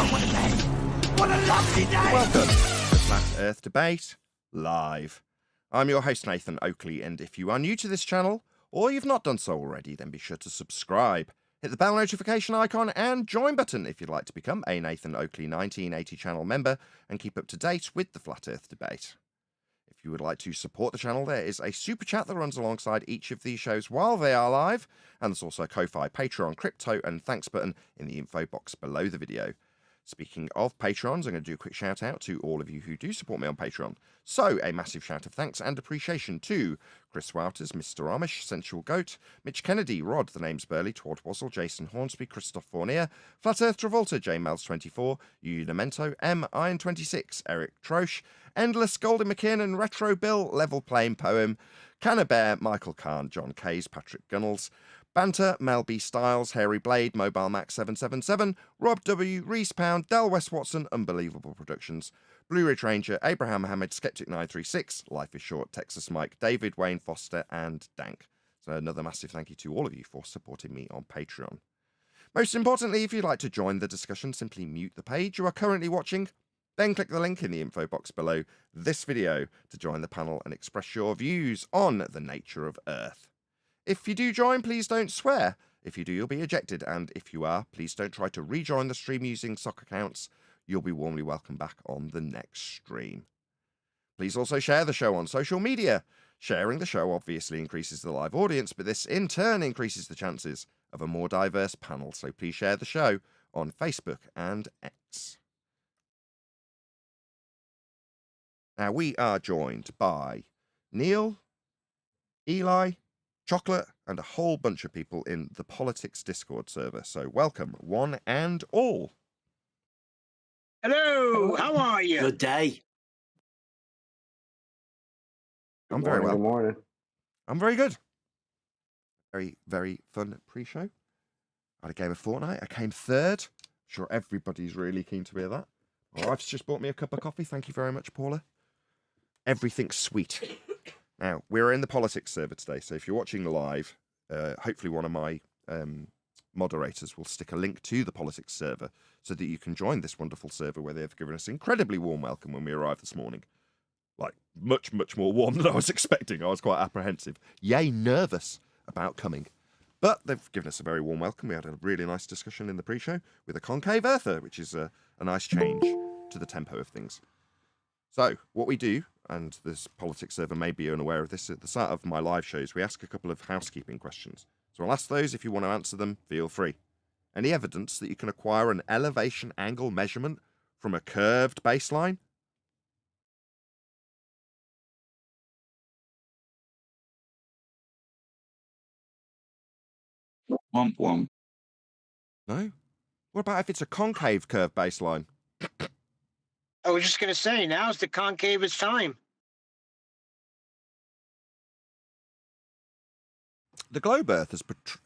What a lovely day! Welcome to Flat Earth Debate Live. I'm your host Nathan Oakley, and if you are new to this channel, or you've not done so already, then be sure to subscribe. Hit the bell notification icon and join button if you'd like to become a Nathan Oakley 1980 channel member and keep up to date with the Flat Earth Debate. If you would like to support the channel, there is a super chat that runs alongside each of these shows while they are live, and there's also a Ko-Fi, Patreon, crypto, and thanks button in the info box below the video. Speaking of Patrons, I'm going to do a quick shout out to all of you who do support me on Patreon. So, a massive shout of thanks and appreciation to Chris Wouters, Mr. Amish, Sensual Goat, Mitch Kennedy, Rod, The Name's Burley, Twad Wazzle, Jason Hornsby, Christoph Fournier, Flat Earth Travolta, JMels24, Unamento, M, Iron26, Eric Troche, Endless, Golden McKinnon, Retro Bill, Level Playing Poem, Cannabear, Michael Kahn, John Kays, Patrick Gunnels, Banter, Mel B. Styles, Hairy Blade, Mobile Max 777, Rob W, Reese Pound, Del West Watson, Unbelievable Productions, Blue Ridge Ranger, Abraham Mohammed, Skeptic 936, Life is Short, Texas Mike, David Wayne Foster, and Dank. So another massive thank you to all of you for supporting me on Patreon. Most importantly, if you'd like to join the discussion, simply mute the page you are currently watching, then click the link in the info box below this video to join the panel and express your views on the nature of Earth. If you do join, please don't swear. If you do, you'll be ejected, and if you are, please don't try to rejoin the stream using sock accounts. You'll be warmly welcome back on the next stream. Please also share the show on social media. Sharing the show obviously increases the live audience, but this in turn increases the chances of a more diverse panel, so please share the show on Facebook and X. Now, we are joined by Neil, Eli, Chocolate, and a whole bunch of people in the Politics Discord server. So welcome, one and all. Hello, how are you? Good day. I'm very well. Good morning. I'm very good. Very, very fun pre-show. I had a game of Fortnite. I came third. Sure, everybody's really keen to hear that. My wife's just bought me a cup of coffee. Thank you very much, Paula. Everything's sweet. Now, we're in the politics server today, so if you're watching live, hopefully one of my moderators will stick a link to the politics server so that you can join this wonderful server where they've given us an incredibly warm welcome when we arrived this morning. Like, much, much more warm than I was expecting. I was quite apprehensive. Yay, nervous about coming. But they've given us a very warm welcome. We had a really nice discussion in the pre-show with a concave earther, which is a nice change to the tempo of things. So, what we do, and this politics server may be unaware of this, at the start of my live shows, we ask a couple of housekeeping questions. So I'll ask those. If you want to answer them, feel free. Any evidence that you can acquire an elevation angle measurement from a curved baseline? Womp womp. No? What about if it's a concave curved baseline? I was just going to say, now's the concavest time. The globe Earth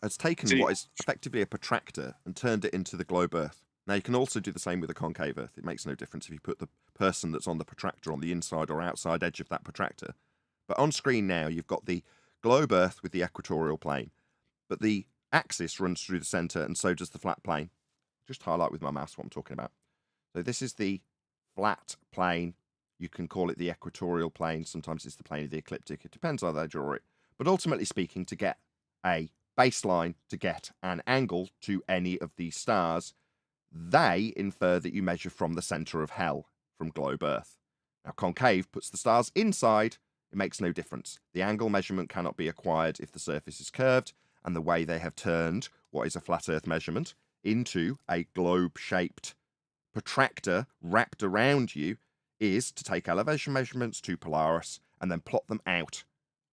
has taken what is effectively a protractor and turned it into the globe Earth. Now, you can also do the same with a concave Earth. It makes no difference if you put the person that's on the protractor on the inside or outside edge of that protractor. But on screen now, you've got the globe Earth with the equatorial plane. But the axis runs through the center, and so does the flat plane. Just highlight with my mouse what I'm talking about. So this is the flat plane. You can call it the equatorial plane. Sometimes it's the plane of the ecliptic. It depends how they draw it. But ultimately speaking, to get a baseline, to get an angle to any of these stars, they infer that you measure from the center of hell, from globe Earth. Now, concave puts the stars inside. It makes no difference. The angle measurement cannot be acquired if the surface is curved, and the way they have turned what is a flat Earth measurement into a globe-shaped protractor wrapped around you is to take elevation measurements to Polaris and then plot them out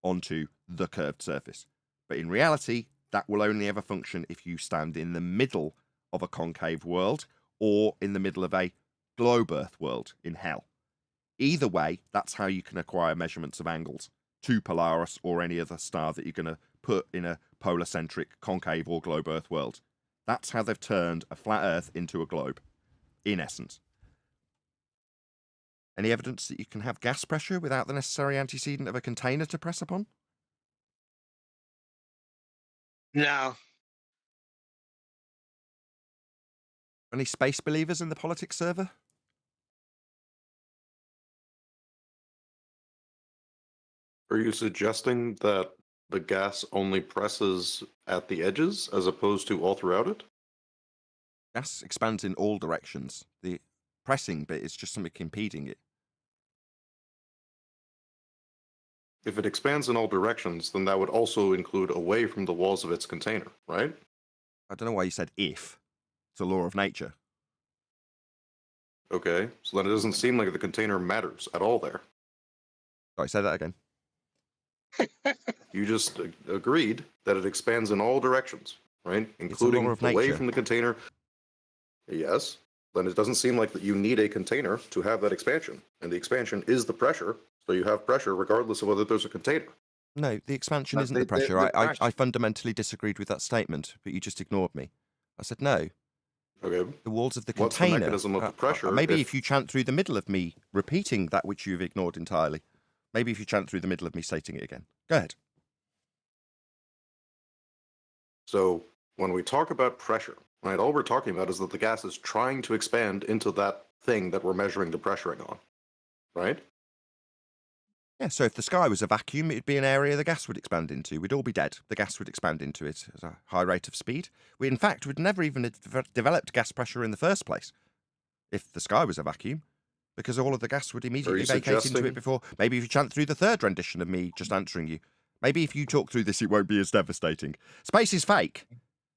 onto the curved surface. But in reality, that will only ever function if you stand in the middle of a concave world or in the middle of a globe Earth world in hell. Either way, that's how you can acquire measurements of angles to Polaris or any other star that you're going to put in a polar-centric concave or globe Earth world. That's how they've turned a flat Earth into a globe, in essence. Any evidence that you can have gas pressure without the necessary antecedent of a container to press upon? No. Any space believers in the politics server? Are you suggesting that the gas only presses at the edges as opposed to all throughout it? Gas expands in all directions. The pressing bit is just something impeding it. If it expands in all directions, then that would also include away from the walls of its container, right? I don't know why you said if. It's a law of nature. Okay, so then it doesn't seem like the container matters at all there. Sorry, say that again. You just agreed that it expands in all directions, right? Including law of away nature. from the container. Yes, then it doesn't seem like that you need a container to have that expansion. And the expansion is the pressure, so you have pressure regardless of whether there's a container. No, the expansion But isn't the pressure. the I fundamentally disagreed with that statement, but you just ignored me. I said no. Okay, The walls of the what's the container. mechanism of the pressure? Maybe if you chant through the middle of me repeating that which you've ignored entirely. Maybe if you chant through the middle of me stating it again. Go ahead. So when we talk about pressure, right, all we're talking about is that the gas is trying to expand into that thing that we're measuring the pressuring on, right? Yeah, so if the sky was a vacuum, it'd be an area the gas would expand into. We'd all be dead. The gas would expand into it at a high rate of speed. We, in fact, would never even have developed gas pressure in the first place if the sky was a vacuum, because all of the gas would immediately vacate into it before. Maybe if you chant through the third rendition of me just answering you. Maybe if you talk through this, it won't be as devastating. Space is fake.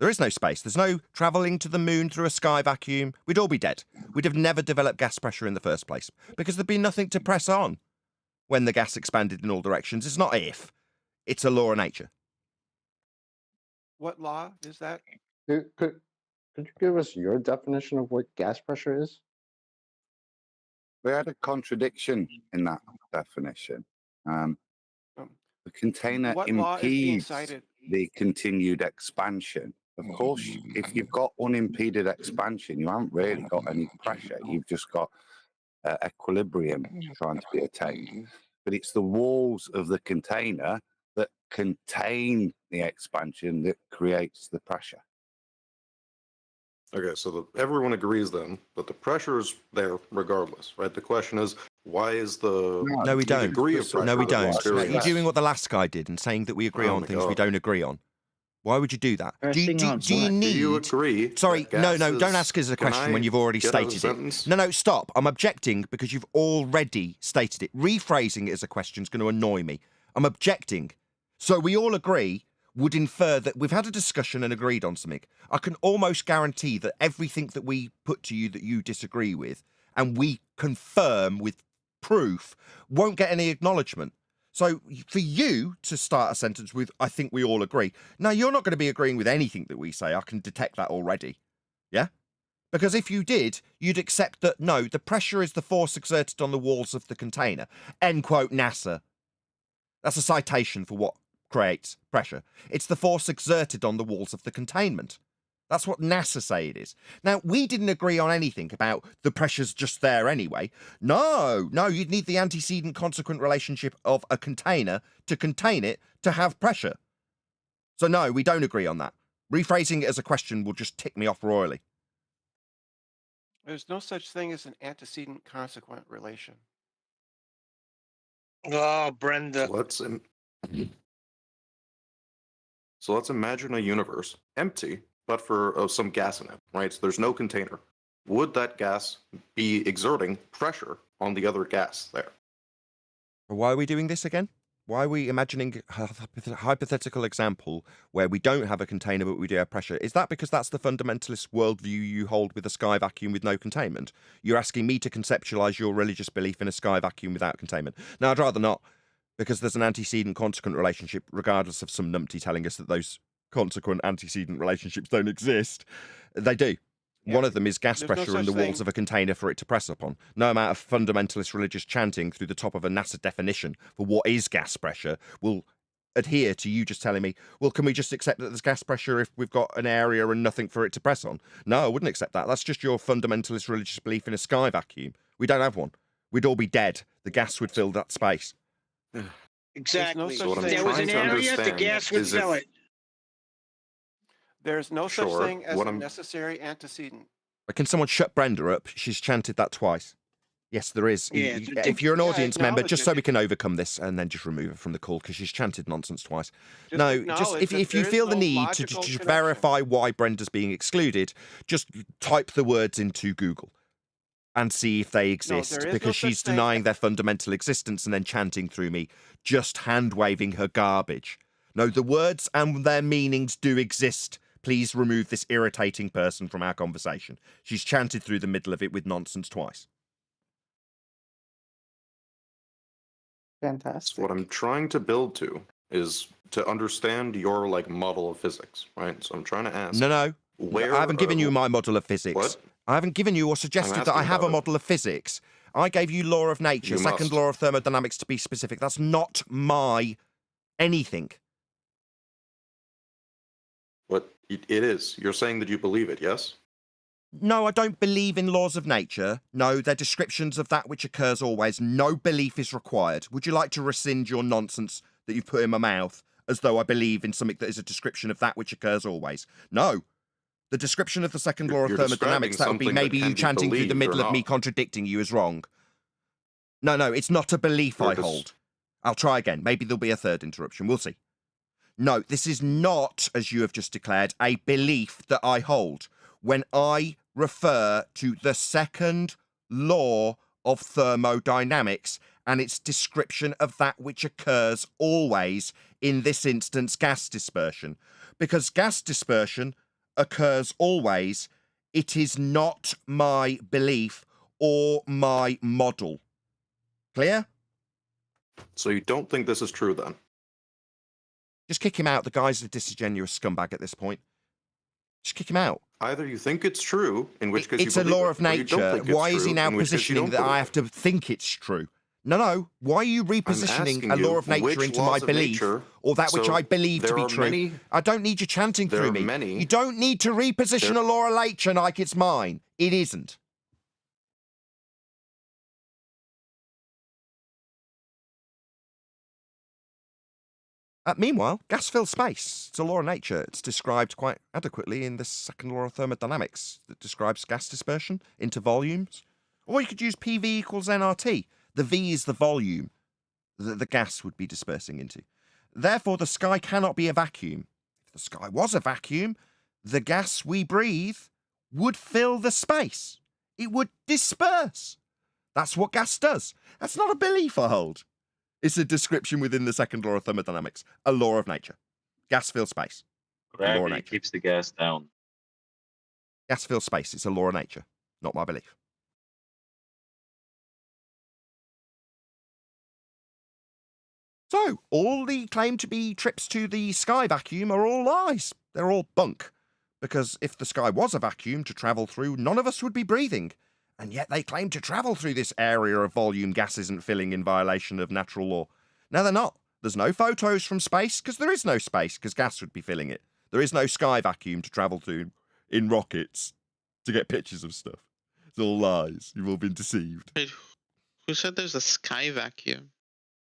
There is no space. There's no travelling to the moon through a sky vacuum. We'd all be dead. We'd have never developed gas pressure in the first place because there'd be nothing to press on when the gas expanded in all directions. It's not if. It's a law of nature. What law is that? Could you give us your definition of what gas pressure is? We had a contradiction in that definition. The container What law is being impedes cited? the continued expansion. Of course, if you've got unimpeded expansion, you haven't really got any pressure. You've just got equilibrium trying to be attained. But it's the walls of the container that contain the expansion that creates the pressure. Okay, so everyone agrees then that the pressure is there regardless, right? The question is, why is the No, we don't. degree of pressure No, we that we're don't. experiencing? You're doing what the last guy did and saying that we agree Oh on my things we God. don't agree on. Why would you do that? Do you Do need... you agree? Sorry, that no, gas don't is- ask us a Can question I when you've already get out of the stated it. sentence? No, stop. I'm objecting because you've already stated it. Rephrasing it as a question is going to annoy me. I'm objecting. So we all agree would infer that we've had a discussion and agreed on something. I can almost guarantee that everything that we put to you that you disagree with and we confirm with proof won't get any acknowledgement. So for you to start a sentence with, I think we all agree. Now, you're not going to be agreeing with anything that we say. I can detect that already. Yeah? Because if you did, you'd accept that, no, the pressure is the force exerted on the walls of the container. End quote, NASA. That's a citation for what creates pressure. It's the force exerted on the walls of the containment. That's what NASA say it is. Now, we didn't agree on anything about the pressure's just there anyway. No, you'd need the antecedent consequent relationship of a container to contain it to have pressure. So no, we don't agree on that. Rephrasing it as a question will just tick me off royally. There's no such thing as an antecedent consequent relation. Oh, Brenda. So let's imagine a universe empty, but for some gas in it, right? So there's no container. Would that gas be exerting pressure on the other gas there? Why are we doing this again? Why are we imagining a hypothetical example where we don't have a container but we do have pressure? Is that because that's the fundamentalist worldview you hold with a sky vacuum with no containment? You're asking me to conceptualize your religious belief in a sky vacuum without containment. No, I'd rather not, because there's an antecedent consequent relationship, regardless of some numpty telling us that those consequent antecedent relationships don't exist. They do. Yeah. One of them is gas There's no pressure in the such walls thing. of a container for it to press upon. No amount of fundamentalist religious chanting through the top of a NASA definition for what is gas pressure will adhere to you just telling me, well, can we just accept that there's gas pressure if we've got an area and nothing for it to press on? No, I wouldn't accept that. That's just your fundamentalist religious belief in a sky vacuum. We don't have one. We'd all be dead. The gas would fill that space. Exactly. So what I'm If there was an trying to area, the understand gas would is if- fill it. There's no such Sure, thing as what a I'm- necessary antecedent. Can someone shut Brenda up? She's chanted that twice. Yes, there is. Yeah, If you're an Yeah, audience member, acknowledge just so it. we can overcome this, and then just remove her from the call because she's chanted nonsense twice. Just No, just acknowledge that if you there feel is the no need to logical connection. verify why Brenda's being excluded, just type the words into Google and see if they exist, there is no because such she's thing. denying their fundamental existence and then chanting through me, just hand-waving her garbage. No, the words and their meanings do exist. Please remove this irritating person from our conversation. She's chanted through the middle of it with nonsense twice. Fantastic. So what I'm trying to build to is to understand your like model of physics, right? So I'm trying to ask. No. Where I haven't given you my model of physics. What? I haven't given you or suggested that I asking have a about it. model of physics. I gave you law of nature, You second must. law of thermodynamics to be specific. That's not my anything. What it is. You're saying that you believe it, yes? No, I don't believe in laws of nature. No, they're descriptions of that which occurs always. No belief is required. Would you like to rescind your nonsense that you've put in my mouth as though I believe in something that is a description of that which occurs always? No. The description of the second law of You're thermodynamics, that would be describing something that maybe can you be chanting through the believed middle or of me not. contradicting you is wrong. No, it's not a belief I You're just- hold. I'll try again. Maybe there'll be a third interruption. We'll see. No, this is not, as you have just declared, a belief that I hold. When I refer to the second law of thermodynamics and its description of that which occurs always, in this instance, gas dispersion. Because gas dispersion occurs always, it is not my belief or my model. Clear? So you don't think this is true then? Just kick him out. The guy's a disingenuous scumbag at this point. Just kick him out. Either you think it's true, in which case It's you a believe law it, of or you don't nature. think it's Why is he true, now in which case you positioning don't that I believe have to think it's true? No. Why are you repositioning asking a law you of nature which into my laws of belief nature- or that which so I believe to there be are true? many- I don't need you chanting there through are me. many- You don't need to reposition there- a law of nature like it's mine. It isn't. Meanwhile, gas fills space. It's a law of nature. It's described quite adequately in the second law of thermodynamics that describes gas dispersion into volumes. Or you could use PV equals nRT. The V is the volume that the gas would be dispersing into. Therefore, the sky cannot be a vacuum. If the sky was a vacuum, the gas we breathe would fill the space. It would disperse. That's what gas does. That's not a belief I hold. It's a description within the second law of thermodynamics, a law of nature. Gas fills space. Law of Gravity nature. keeps the gas down. Gas fills space. It's a law of nature, not my belief. So, all the claim to be trips to the sky vacuum are all lies. They're all bunk. Because if the sky was a vacuum to travel through, none of us would be breathing. And yet they claim to travel through this area of volume gas isn't filling in violation of natural law. Now they're not. There's no photos from space because there is no space because gas would be filling it. There is no sky vacuum to travel through in rockets to get pictures of stuff. It's all lies. You've all been deceived. Wait, who said there's a sky vacuum?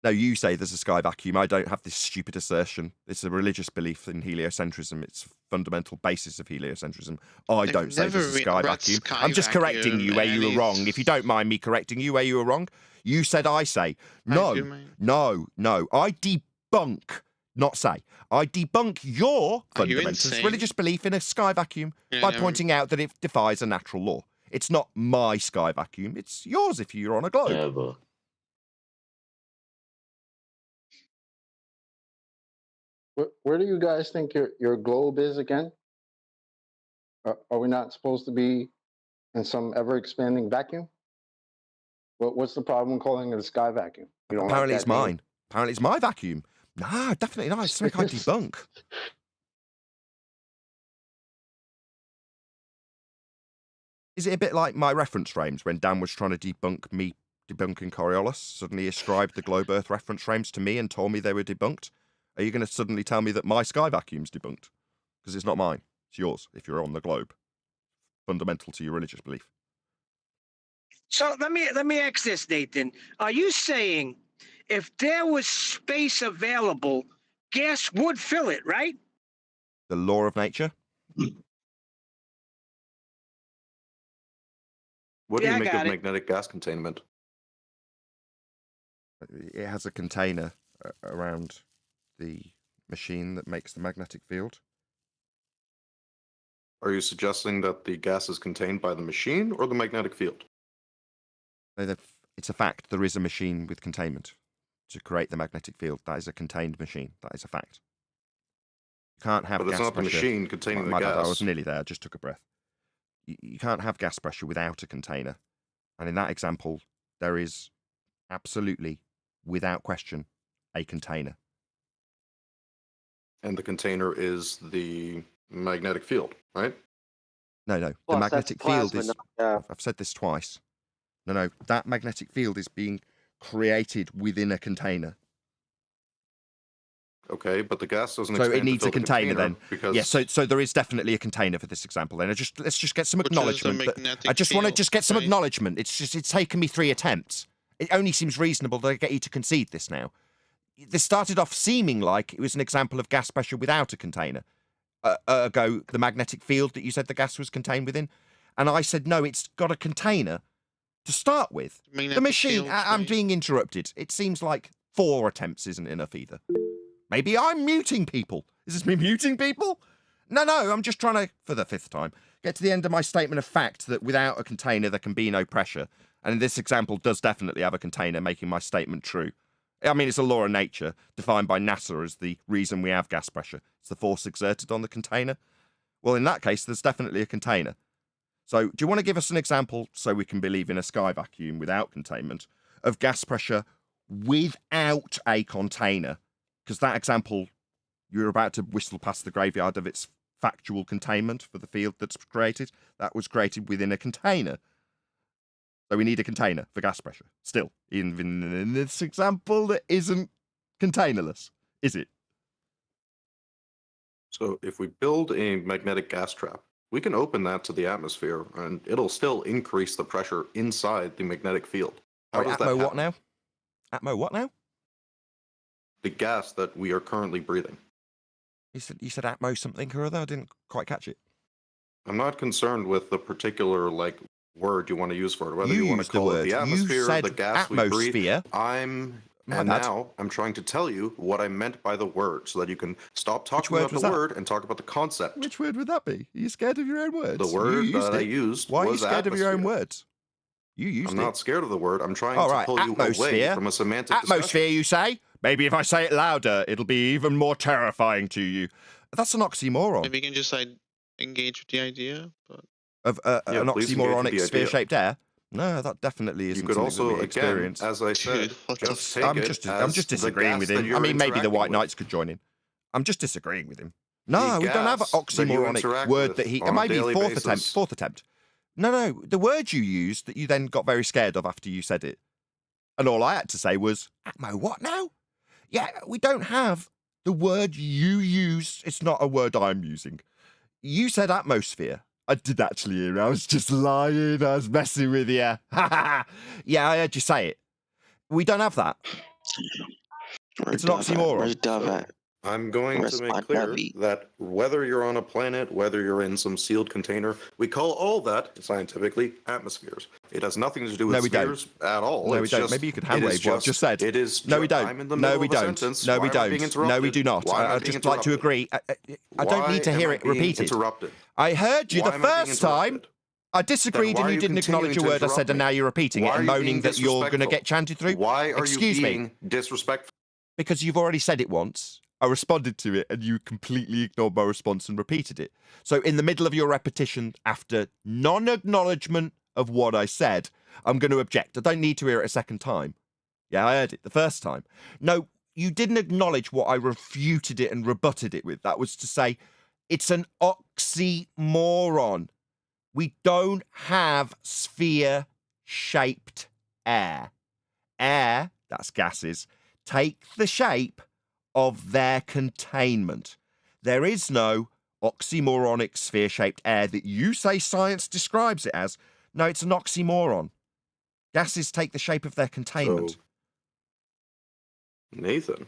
No, you say there's a sky vacuum. I don't have this stupid assertion. It's a religious belief in heliocentrism. It's a fundamental basis of heliocentrism. I I've don't say never there's a sky read vacuum. sky I'm just correcting vacuum you where you were and wrong. it's- If you don't mind me correcting you where you were wrong, you said I say. I No, do mind. no. I debunk, not say. I debunk your Are you fundamentalist insane? religious belief in a sky vacuum Yeah, by never- pointing out that it defies a natural law. It's not my sky vacuum. It's yours if you're on a globe. Never. Where do you guys think your globe is again? Are we not supposed to be in some ever-expanding vacuum? What's the problem calling it a sky vacuum? You don't like Apparently it's that name? mine. Apparently it's my vacuum. Nah, definitely not. It's something I debunk. Is it a bit like my reference frames when Dan was trying to debunk me debunking Coriolis? Suddenly he ascribed the globe Earth reference frames to me and told me they were debunked? Are you going to suddenly tell me that my sky vacuum's debunked? Because it's not mine. It's yours if you're on the globe. Fundamental to your religious belief. So let me ask this, Nathan. Are you saying if there was space available, gas would fill it, right? The law of nature? What do Yeah, you I make got of it. magnetic gas containment? It has a container around the machine that makes the magnetic field. Are you suggesting that the gas is contained by the machine or the magnetic field? It's a fact. There is a machine with containment to create the magnetic field. That is a contained machine. That is a fact. You can't have But it's gas not the pressure. machine containing the My bad, I gas. was nearly there. I just took a breath. You can't have gas pressure without a container. And in that example, there is absolutely, without question, a container. And the container is the magnetic field, right? No, the Plus, magnetic that's field plasma, is... not, I've said this twice. No, that magnetic field is being created within a container. Okay, but the gas doesn't So expand it needs to a fill the container then. because Yeah, so there is definitely a container for this example then. Let's just get some Which is the acknowledgement. magnetic I just want to field, just get some okay? acknowledgement. It's taken me 3 attempts. It only seems reasonable that I get you to concede this now. This started off seeming like it was an example of gas pressure without a container. Ergo, the magnetic field that you said the gas was contained within. And I said, no, it's got a container to start with. The Magnetic machine, field, I'm right? being interrupted. It seems like 4 attempts isn't enough either. Maybe I'm muting people. Is this me muting people? No, I'm just trying to, for the 5th time, get to the end of my statement of fact that without a container there can be no pressure. And this example does definitely have a container, making my statement true. I mean, it's a law of nature, defined by NASA as the reason we have gas pressure. It's the force exerted on the container. Well, in that case, there's definitely a container. So, do you want to give us an example, so we can believe in a sky vacuum without containment, of gas pressure without a container? Because that example, you're about to whistle past the graveyard of its factual containment for the field that's created. That was created within a container. So we need a container for gas pressure. Still, even in this example that isn't containerless, is it? So if we build a magnetic gas trap, we can open that to the atmosphere and it'll still increase the pressure inside the magnetic field. How Wait, does that Atmo, what happen? now? Atmo, what now? The gas that we are currently breathing. You said Atmo something or other? I didn't quite catch it. I'm not concerned with the particular word you want to use for it, whether you want Use to the call it word. the You atmosphere, said the gas we breathe. atmosphere. My bad. Now I'm trying to tell you what I meant by the word so that you can stop talking word about the was that? word and talk about the concept. Which word would that be? Are you scared of your own words? The You word used that I it. used Why are you was scared of your own atmosphere. words? You used I'm it. not scared of the word. I'm trying All to right, pull you away atmosphere. from a semantic Atmosphere, discussion. you say? Maybe if I say it louder, it'll be even more terrifying to you. That's an oxymoron. Maybe you can just engage with the idea, but Of Yeah, an please engage with oxymoronic the idea. sphere-shaped air? No, that definitely isn't You could something that also, we again, experience. as I said, Dude, what the just fuck? take I'm it just as disagreeing the with gas that him. I you're mean, maybe the interacting White with. Knights could join in. I'm just disagreeing with him. The No, we don't have an gas that you oxymoronic interact word with that he... on a Maybe daily fourth basis. attempt. No, the word you used that you then got very scared of after you said it. And all I had to say was, Atmo, what now? Yeah, we don't have the word you use. It's not a word I'm using. You said atmosphere. I did actually hear. I was just lying. I was messing with you. Yeah, I heard you say it. We don't have that. It's an oxymoron. Where's Dove So, at? I'm going Where's to make my clear Dovey? that whether you're on a planet, whether you're in some sealed container, we call all that scientifically atmospheres. It has nothing to do with No, we don't. spheres at all. No, we It's don't. just, Maybe you could it hand is wave what I've just said. It is. No, we don't. I'm in the No, middle we of a don't. sentence. No, we Why am I being don't. No, we interrupted? do not. Why am I I'd being just like to interrupted? agree. I don't need to Why hear am I it being repeated. interrupted? I heard you Why the am I being first time. interrupted? I disagreed Then why and are you you didn't acknowledge a continuing to word I said interrupt and me? now you're repeating Why it are and you moaning being that you're going to disrespectful? get chanted through. Why are Excuse you me. being disrespectful? Because you've already said it once. I responded to it and you completely ignored my response and repeated it. So in the middle of your repetition, after non-acknowledgement of what I said, I'm going to object. I don't need to hear it a second time. Yeah, I heard it the first time. No, you didn't acknowledge what I refuted it and rebutted it with. That was to say, it's an oxymoron. We don't have sphere-shaped air. Air, that's gases, take the shape of their containment. There is no oxymoronic sphere-shaped air that you say science describes it as. No, it's an oxymoron. Gases take the shape of their containment. So, Nathan,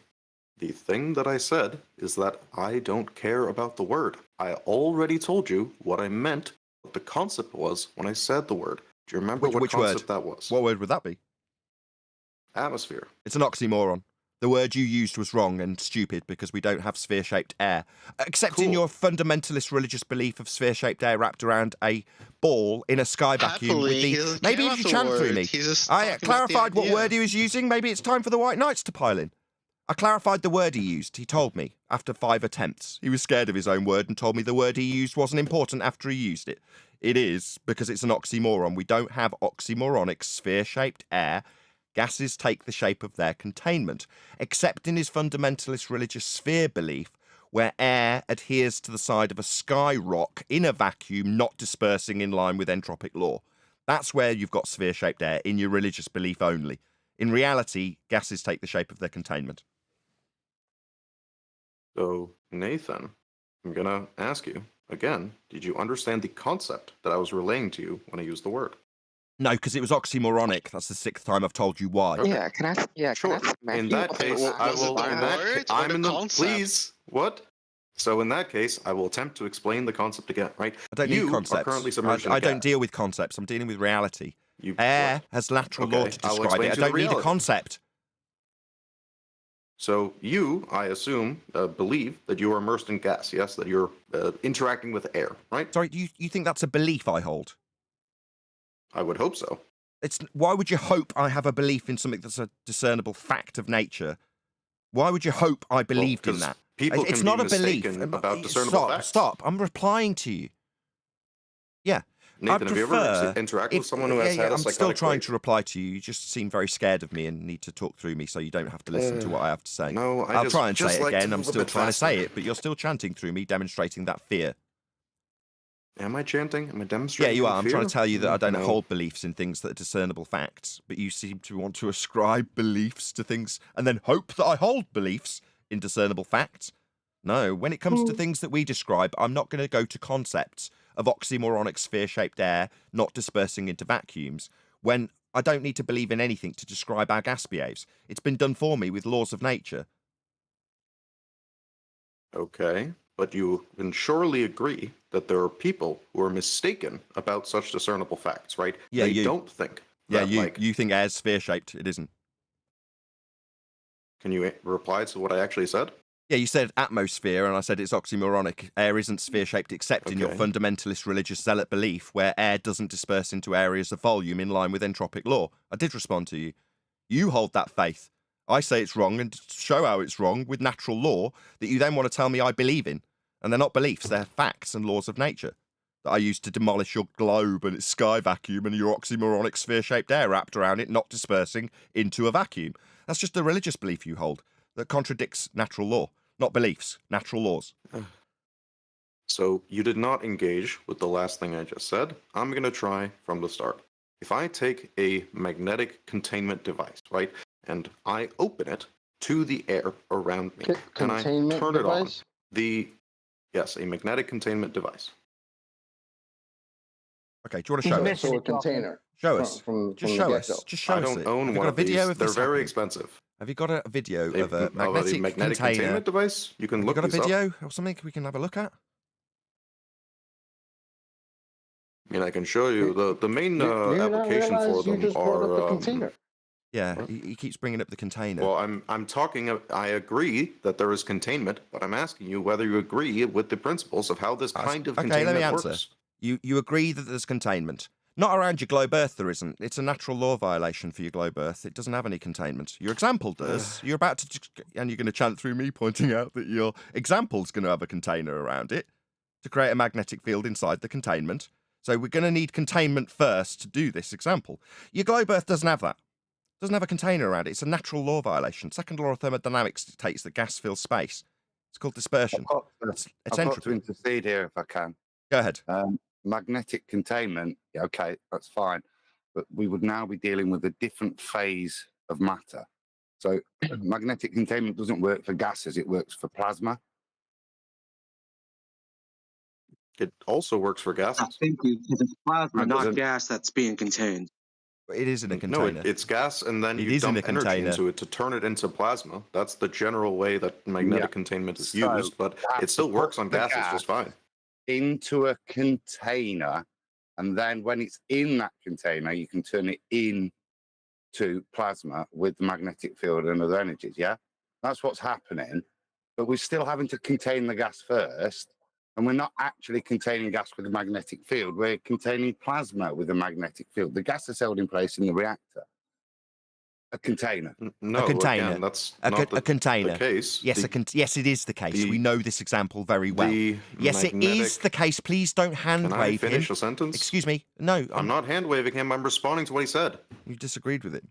the thing that I said is that I don't care about the word. I already told you what I meant, what the concept was when I said the word. Do you remember what Which word? concept that was? What word would that be? Atmosphere. It's an oxymoron. The word you used was wrong and stupid because we don't have sphere-shaped air. Except in Cool. your fundamentalist religious belief of sphere-shaped air wrapped around a ball in a sky vacuum with Happily, he the... doesn't Maybe care if you about the chant through word. me. He's just I talking about the clarified what idea. word he was using. Maybe it's time for the White Knights to pile in. I clarified the word he used. He told me after 5 attempts. He was scared of his own word and told me the word he used wasn't important after he used it. It is, because it's an oxymoron. We don't have oxymoronic sphere-shaped air. Gases take the shape of their containment, except in his fundamentalist religious sphere belief, where air adheres to the side of a sky rock in a vacuum, not dispersing in line with entropic law. That's where you've got sphere-shaped air, in your religious belief only. In reality, gases take the shape of their containment. So, Nathan, I'm going to ask you again, did you understand the concept that I was relaying to you when I used the word? No, because it was oxymoronic. That's the 6th time I've told you why. Okay. Yeah, can I? Yeah, Sure. can I? In that case, I was it will. the In that word ca- or I'm the in the. concept? Please, what? So in that case, I will attempt to explain the concept again. Right? I don't You need are concepts. currently submerged in a I don't gas. deal with concepts. I'm dealing with reality. You, Air what? has lateral law Okay, to I will describe explain it. I to you the don't need a reality. concept. So you, I assume, believe that you are immersed in gas. Yes, that you're interacting with air. Right? Sorry, you think that's a belief I hold? I would hope so. Why would you hope I have a belief in something that's a discernible fact of nature? Why would you hope I believed in 'cause that? people It's can not be a belief. mistaken about discernible facts. Stop. I'm replying to you. Yeah. Nathan, have you ever interacted with someone who has had a I'm psychotic still trying break? to reply to you. You just seem very scared of me and need to talk through me so you don't have to listen to what I have to say. No, I'll try and say it like to again. I'm move a still bit trying to say faster. it, but you're still chanting through me, demonstrating that fear. Am I chanting? Am I Yeah, demonstrating? you any are. I'm fear? trying to tell you that I don't No. hold beliefs in things that are discernible facts, but you seem to want to ascribe beliefs to things and then hope that I hold beliefs in discernible facts. No, when it comes to things that we describe, I'm not going to go to concepts of oxymoronic sphere-shaped air not dispersing into vacuums when I don't need to believe in anything to describe how gas behaves. It's been done for me with laws of nature. Okay, but you can surely agree that there are people who are mistaken about such discernible facts, right? Yeah, they you. don't think Yeah, that, you think air's sphere-shaped. It isn't. Can you reply to what I actually said? Yeah, you said atmosphere, and I said it's oxymoronic. Air isn't sphere-shaped except in your Okay. fundamentalist religious zealot belief, where air doesn't disperse into areas of volume in line with entropic law. I did respond to you. You hold that faith. I say it's wrong and show how it's wrong with natural law that you then want to tell me I believe in. And they're not beliefs, they're facts and laws of nature that I use to demolish your globe and its sky vacuum and your oxymoronic sphere-shaped air wrapped around it, not dispersing into a vacuum. That's just a religious belief you hold that contradicts natural law. Not beliefs, natural laws. So you did not engage with the last thing I just said. I'm going to try from the start. If I take a magnetic containment device, right, and I open it to the air around me, and I Containment turn device? it on, yes, a magnetic containment device. Okay, do you want to He's show us? missing So a it, Doctor. container. Show from- us. From Just the show get-go. us. Just show I us don't it. own Have you one got a of these. video of They're this very happening? expensive. Have you got a video They- of a magnetic, magnetic container? containment device? You can Have you look got a these up. video or something we can have a look at? I mean, I can show you the main Do you not application for realize you them just brought up the are. container? Yeah, What? he keeps bringing up the container. Well, I'm talking. I agree that there is containment, but I'm asking you whether you agree with the principles of how this kind of Okay, containment let me answer. works. You agree that there's containment. Not around your globe Earth there isn't. It's a natural law violation for your globe Earth. It doesn't have any containment. Your example does. You're about to, and you're going to chant through me pointing out that your example's going to have a container around it to create a magnetic field inside the containment. So we're going to need containment first to do this example. Your globe Earth doesn't have that. Doesn't have a container around it. It's a natural law violation. Second law of thermodynamics dictates that gas fills space. It's called dispersion. It's I've got to entropy. intercede here if I can. Go ahead. Magnetic containment, yeah, okay, that's fine. But we would now be dealing with a different phase of matter. So magnetic containment doesn't work for gases, it works for plasma. It also works for gases. Thank you. It's plasma, It not doesn't- gas that's being contained. It is in a No, container. it's gas, and then It you is in dump a energy container. into it to turn it into plasma. That's the general way that magnetic Yeah. containment is So used, but that's it still to works put on the gases gas just fine. into a container And then when it's in that container, you can turn it into plasma with the magnetic field and other energies. Yeah, that's what's happening. But we're still having to contain the gas first. And we're not actually containing gas with a magnetic field. We're containing plasma with a magnetic field. The gas is held in place in the reactor. A container. No, A container. again, that's A, not a container. the case. Yes, yes, it is the case. We know this example very well. Yes, it is the case. Please don't hand Can I wave him. finish a sentence? Excuse me. No, I'm not hand waving him. I'm responding to what he said. You disagreed with him.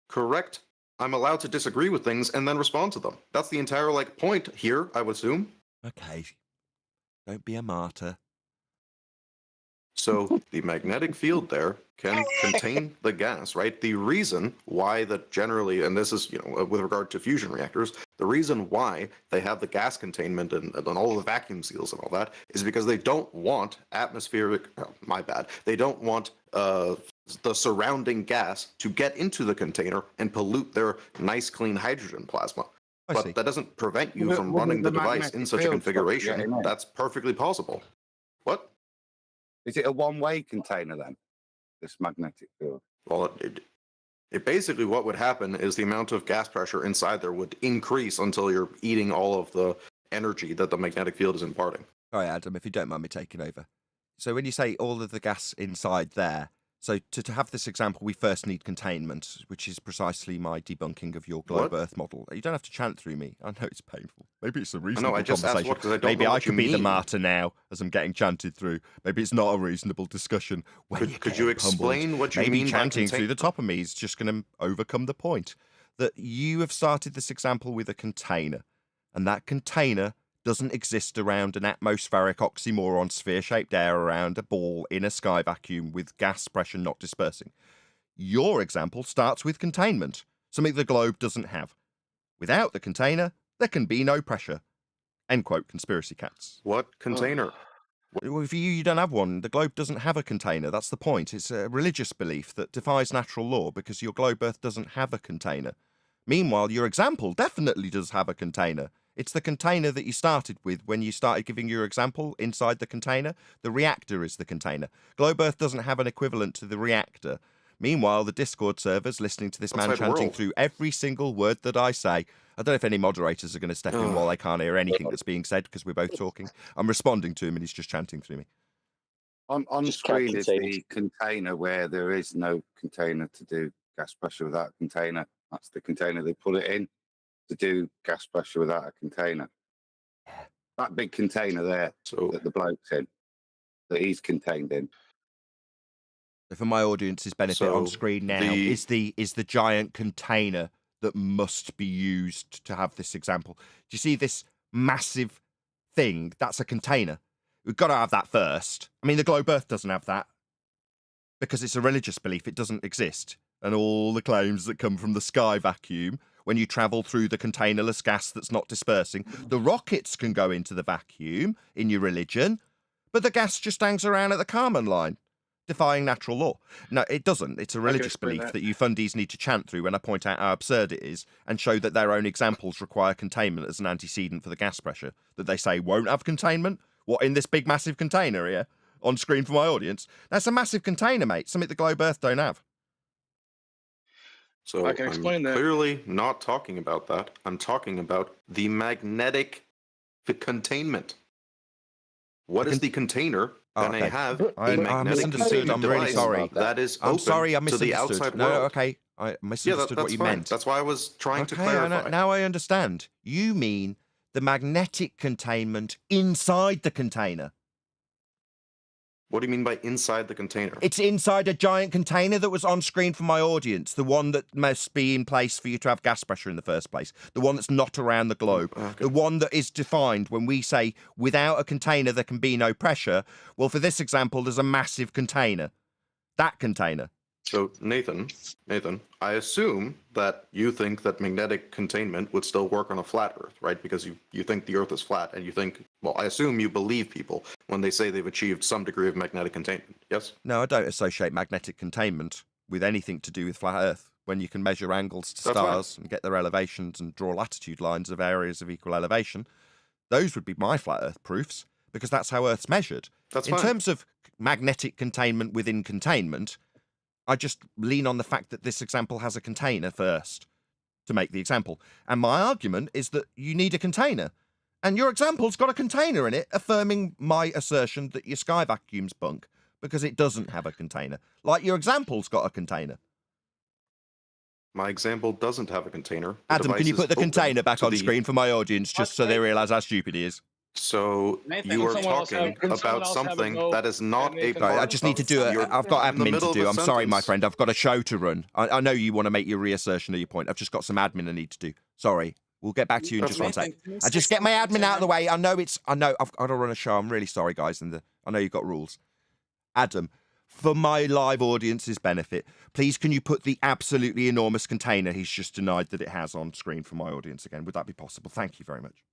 Correct. I'm allowed to disagree with things and then respond to them. That's the entire point here, I would assume. Okay. Don't be a martyr. So the magnetic field there can contain the gas, right? The reason why that generally, and this is, with regard to fusion reactors, the reason why they have the gas containment and all of the vacuum seals and all that is because they don't want atmospheric, they don't want the surrounding gas to get into the container and pollute their nice clean hydrogen plasma. But that doesn't prevent you from running the device in such a configuration. That's perfectly possible. What? Is it a one-way container then, this magnetic field? Well, it basically, what would happen is the amount of gas pressure inside there would increase until you're eating all of the energy that the magnetic field is imparting. All right, Adam, if you don't mind me taking over. So when you say all of the gas inside there, so to have this example, we first need containment, which is precisely my debunking of your globe Earth model. You don't have to chant through me. I know it's painful. Maybe it's a reasonable I just conversation. asked what, Maybe know I what could you be the mean. martyr now as I'm getting chanted through. Maybe it's not a reasonable discussion. Could you explain what you Maybe mean by chanting through the top of me is just going to overcome the point that you have started this example with a container, and that container doesn't exist around an atmospheric oxymoron sphere-shaped air around a ball in a sky vacuum with gas pressure not dispersing. Your example starts with containment, something the globe doesn't have. Without the container, there can be no pressure. End quote, conspiracy cats. What container? Well, for you don't have one. The globe doesn't have a container. That's the point. It's a religious belief that defies natural law because your globe Earth doesn't have a container. Meanwhile, your example definitely does have a container. It's the container that you started with when you started giving your example inside the container. The reactor is the container. Globe Earth doesn't have an equivalent to the reactor. Meanwhile, the Discord servers listening to this man Outside chanting world. through every single word that I say. I don't know if any moderators are going to step in while they can't hear anything that's being said because we're both talking. I'm responding to him and he's just chanting through me. On screen is the container where there is no container to do gas pressure without a container. That's the container they put it in to do gas pressure without a container. That big container there that the bloke's in, that he's contained in. So for my audience's benefit, on screen now is the giant container that must be used to have this example. Do you see this massive thing? That's a container. We've got to have that first. I mean, the globe Earth doesn't have that because it's a religious belief. It doesn't exist. And all the claims that come from the sky vacuum, when you travel through the containerless gas that's not dispersing, the rockets can go into the vacuum in your religion, but the gas just hangs around at the Kármán line, defying natural law. No, it doesn't. It's a religious belief that you fundies need to chant through when I point out how absurd it is and show that their own examples require containment as an antecedent for the gas pressure that they say won't have containment. What, in this big massive container here on screen for my audience? That's a massive container, mate, something the globe Earth don't have. So I can explain that. Clearly not talking about that. I'm talking about the magnetic containment. What is the container that I have I misunderstood. I'm really sorry. That is I'm open sorry, I to misunderstood. the outside No, world. okay. I misunderstood what you fine. meant. That's why I was trying to clarify. Now I understand. You mean the magnetic containment inside the container. What do you mean by inside the container? It's inside a giant container that was on screen for my audience, the one that must be in place for you to have gas pressure in the first place, the one that's not around the globe, the one that is defined when we say without a container there can be no pressure. Well, for this example, there's a massive container. That container. So, Nathan, I assume that you think that magnetic containment would still work on a flat Earth, right? Because you think the Earth is flat, and you think, well, I assume you believe people when they say they've achieved some degree of magnetic containment, yes? No, I don't associate magnetic containment with anything to do with flat Earth. When you can measure angles to stars and get their elevations and draw latitude lines of areas of equal elevation, those would be my flat Earth proofs. because that's how Earth's measured. That's In fine. terms of magnetic containment within containment, I just lean on the fact that this example has a container first to make the example. And my argument is that you need a container. And your example's got a container in it, affirming my assertion that your sky vacuum's bunk, because it doesn't have a container. Like your example's got a container. My example doesn't have a container. The Adam, can device you is put the open container back to on the- screen for my audience, just so they realise how stupid he is? So Nathan, you can are someone else talking have- can someone about else have a something go that is not at a Nathan? Right, I part just need to of- do it. you're I've got in the admin to middle of do. a I'm sorry, my sentence. friend. I've got a show to run. I know you want to make your reassertion of your point. I've just got some admin I need to do. Sorry. We'll get back to you in That's just one fine. sec. Nathan, can you I say just get my something admin to out of the him? way. I know I've got to run a show. I'm really sorry, guys. I know you've got rules. Adam, for my live audience's benefit, please can you put the absolutely enormous container he's just denied that it has on screen for my audience again? Would that be possible? Thank you very much.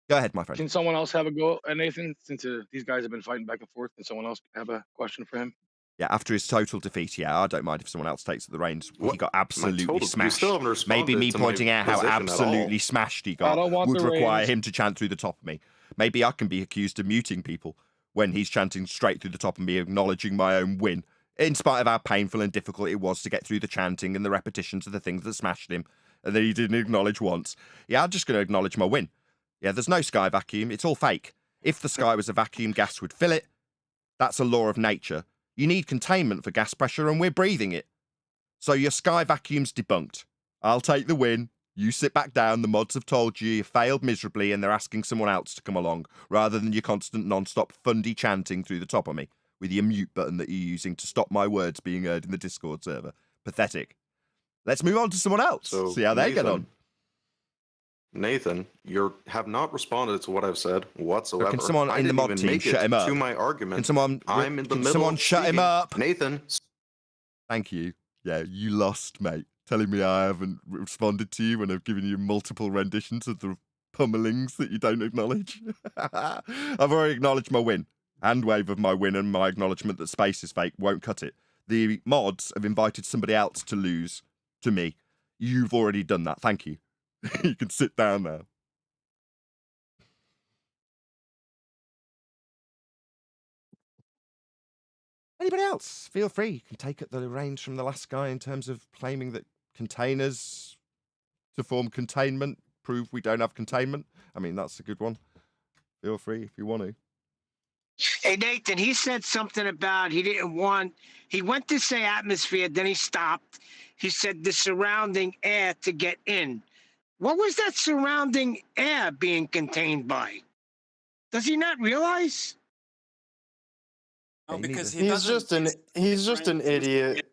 Go ahead, my friend. Can someone else have a go at Nathan? Since these guys have been fighting back and forth, can someone else have a question for him? Yeah, after his total defeat, yeah, I don't mind if someone else takes the reins. He What? got My absolutely total- you smashed. still haven't responded Maybe me to my pointing out how position at all. absolutely smashed he got don't want would the require reins. him to chant through the top of me. Maybe I can be accused of muting people when he's chanting straight through the top of me, acknowledging my own win, in spite of how painful and difficult it was to get through the chanting and the repetitions of the things that smashed him, and that he didn't acknowledge once. Yeah, I'm just going to acknowledge my win. Yeah, there's no sky vacuum. It's all fake. If the sky was a vacuum, gas would fill it. That's a law of nature. You need containment for gas pressure, and we're breathing it. So your sky vacuum's debunked. I'll take the win. You sit back down. The mods have told you you failed miserably, and they're asking someone else to come along, rather than your constant non-stop fundy chanting through the top of me, with your mute button that you're using to stop my words being heard in the Discord server. Pathetic. Let's move on to someone else. So, See how they get on. Nathan, you have not responded to what I've said whatsoever. Can someone I in the didn't mod even team make shut it him up? to my argument. Can someone? I'm in the can middle someone of shut him speaking. up? Nathan, Thank you. Yeah, you lost, mate. Telling me I haven't responded to you when I've given you multiple renditions of the pummelings that you don't acknowledge. I've already acknowledged my win. Hand wave of my win and my acknowledgement that space is fake won't cut it. The mods have invited somebody else to lose to me. You've already done that. Thank you. You can sit down now. Anybody else? Feel free. You can take up the reins from the last guy in terms of claiming that containers to form containment prove we don't have containment. I mean, that's a good one. Feel free if you want to. Hey, Nathan, he said something about he went to say atmosphere, then he stopped. He said the surrounding air to get in. What was that surrounding air being contained by? Does he not realize? No, Me because neither. he's just an idiot.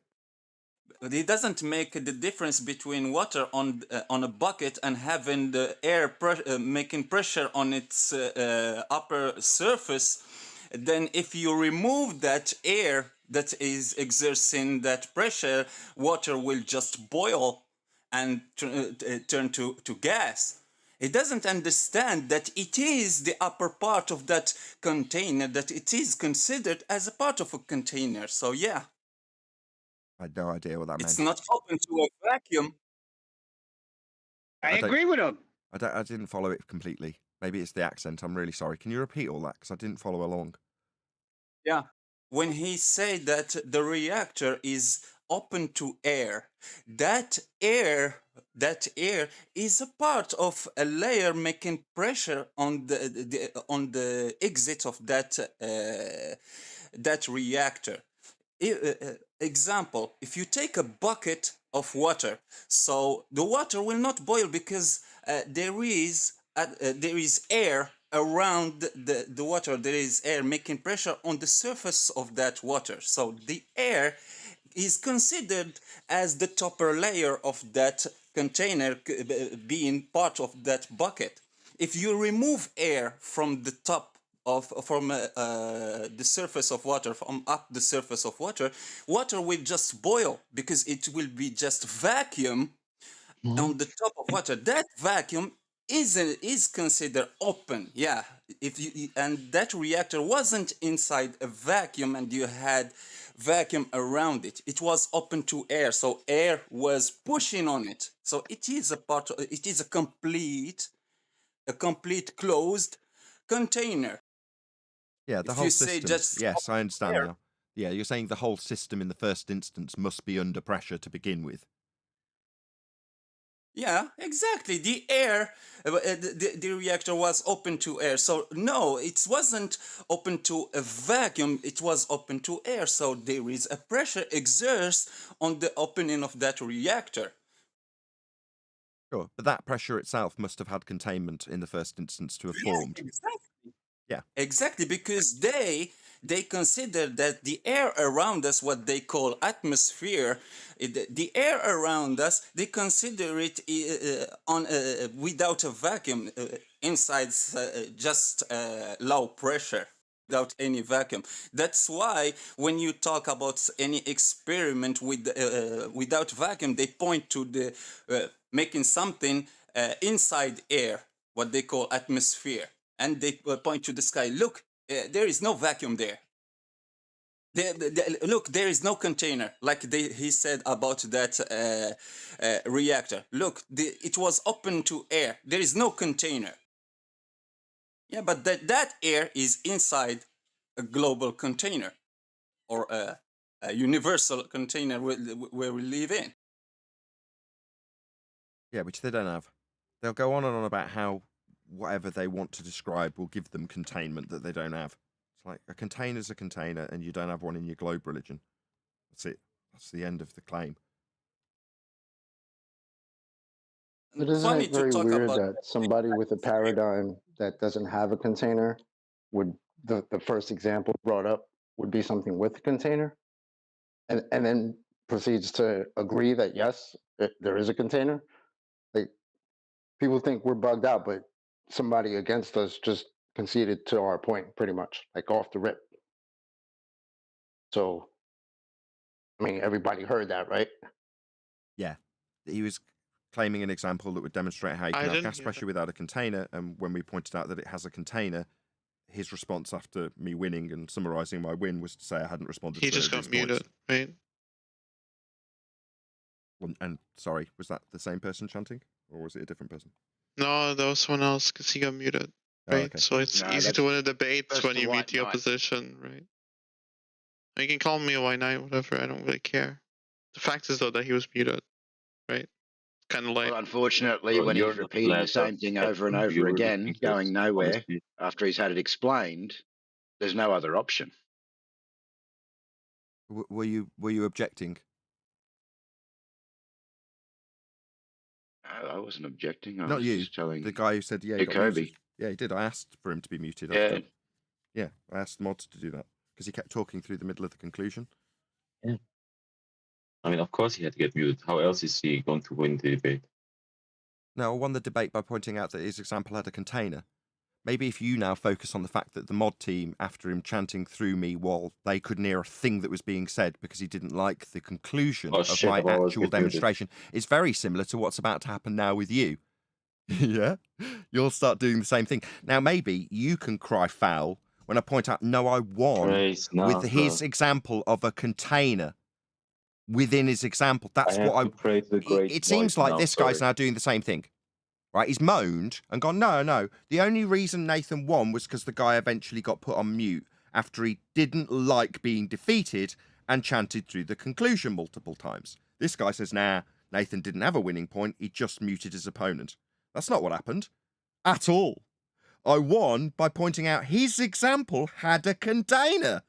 He doesn't make the difference between water on a bucket and having the air making pressure on its upper surface. Then if you remove that air that is exerting that pressure, water will just boil and turn to gas. He doesn't understand that it is the upper part of that container, that it is considered as a part of a container. So yeah, I had no idea what that it's meant. not open to a vacuum. I don't- agree with him. I didn't follow it completely. Maybe it's the accent. I'm really sorry. Can you repeat all that? Because I didn't follow along. Yeah. When he said that the reactor is open to air, that air is a part of a layer making pressure on the exit of that reactor. Example, if you take a bucket of water, so the water will not boil because there is air around the water. There is air making pressure on the surface of that water. So the air is considered as the topper layer of that container, being part of that bucket. If you remove air from the top from the surface of water, from up the surface of water, water will just boil because it will be just vacuum on the top of water. That vacuum is considered open. Yeah, and that reactor wasn't inside a vacuum and you had vacuum around it. It was open to air, so air was pushing on it. So it is a part. It is a complete closed container. Yeah, the If whole you say system. just Yes, I understand air. now. Yeah, you're saying the whole system in the first instance must be under pressure to begin with. Yeah, exactly. The air, the reactor was open to air. So no, it wasn't open to a vacuum. It was open to air. So there is a pressure exerts on the opening of that reactor. Sure, but that pressure itself must have had containment in the first instance to have formed. Exactly. Yeah. Exactly, because they consider that the air around us, what they call atmosphere, the air around us, they consider it on without a vacuum, inside just low pressure, without any vacuum. That's why when you talk about any experiment with without vacuum, they point to the making something inside air, what they call atmosphere, and they point to the sky. Look, there is no vacuum there. Look, there is no container, like he said about that reactor. Look, it was open to air. There is no container. Yeah, but that air is inside a global container, or a universal container where we live in. Yeah, which they don't have. They'll go on and on about how whatever they want to describe will give them containment that they don't have. It's like a container's a container and you don't have one in your globe religion. That's it. That's the end of the claim. But isn't Funny it to very talk weird about. that somebody with a paradigm that doesn't have a container would, the first example brought up would be something with a container, and then proceeds to agree that yes, there is a container? Like, people think we're bugged out, but somebody against us just conceded to our point pretty much, like off the rip. So, I mean, everybody heard that, right? Yeah. He was claiming an example that would demonstrate how you I can have didn't gas hear pressure without a container. And when we pointed out that it has a container, his response after me winning and summarising my win was to say I hadn't responded He to any just of got his muted, points. right? And sorry, was that the same person chanting? Or was it a different person? No, that was someone else because he got muted, Oh, right? okay. So it's No, easy that's- to win a debate that's when the you white mute the knight. opposition, right? You can call me a white knight, whatever. I don't really care. The fact is though that he was muted, right? Kind of like Well, unfortunately, when he's repeating the same thing over and over again, going nowhere, after he's had it explained, there's no other option. Were you objecting? No, I wasn't objecting. I Not was you. just telling The guy who said, yeah, he got Jacoby. muted. Yeah, he did. I asked for him to be muted. Yeah. After. Yeah, I asked the mods to do that because he kept talking through the middle of the conclusion. Yeah. I mean, of course he had to get muted. How else is he going to win the debate? No, I won the debate by pointing out that his example had a container. Maybe if you now focus on the fact that the mod team, after him chanting through me while they couldn't hear a thing that was being said because he didn't like the conclusion Oh, of shit, my I've always actual been muted. demonstration, it's very similar to what's about to happen now with you. Yeah? You'll start doing the same thing. Now, maybe you can cry foul when I point out, no, I won Praise with his NASA. example of a container within his example. That's I what have to pray to the great It seems voice like now, this guy's sorry. now doing the same thing. Right, he's moaned and gone, no. The only reason Nathan won was because the guy eventually got put on mute after he didn't like being defeated and chanted through the conclusion multiple times. This guy says, nah, Nathan didn't have a winning point. He just muted his opponent. That's not what happened at all. I won by pointing out his example had a container.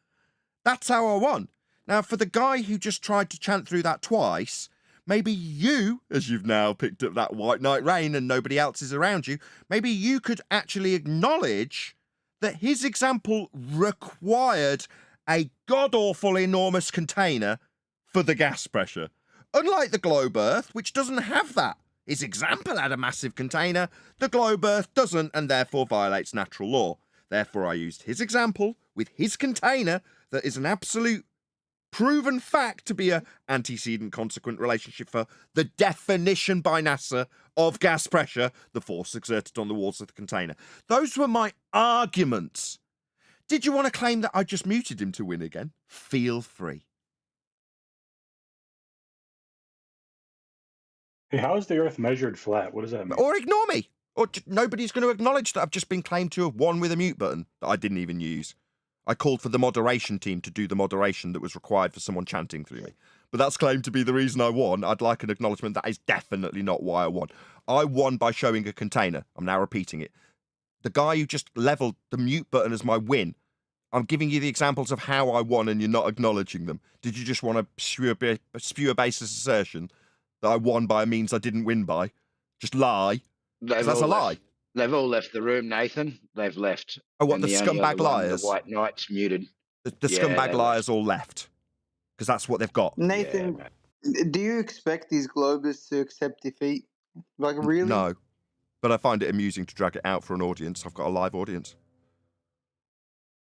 That's how I won. Now, for the guy who just tried to chant through that twice, maybe you, as you've now picked up that white knight reign and nobody else is around you, maybe you could actually acknowledge that his example required a god-awful enormous container for the gas pressure. Unlike the globe Earth, which doesn't have that. His example had a massive container. The globe Earth doesn't and therefore violates natural law. Therefore, I used his example with his container that is an absolute proven fact to be an antecedent consequent relationship for the definition by NASA of gas pressure, the force exerted on the walls of the container. Those were my arguments. Did you want to claim that I just muted him to win again? Feel free. Hey, how is the Earth measured flat? What does that mean? Or ignore me. Or nobody's going to acknowledge that I've just been claimed to have won with a mute button that I didn't even use. I called for the moderation team to do the moderation that was required for someone chanting through me. But that's claimed to be the reason I won. I'd like an acknowledgement that is definitely not why I won. I won by showing a container. I'm now repeating it. The guy who just leveled the mute button as my win, I'm giving you the examples of how I won and you're not acknowledging them. Did you just want to spew a baseless assertion that I won by a means I didn't win by? Just lie? Because that's a lie. They've all left the room, Nathan. They've left. Oh, what, And the only scumbag other one, liars? The White Knight's muted. The Yeah, scumbag they liars all left. Because that's what they've got. Nathan, do you expect these Globers to accept defeat? Like, really? No. But I find it amusing to drag it out for an audience. I've got a live audience.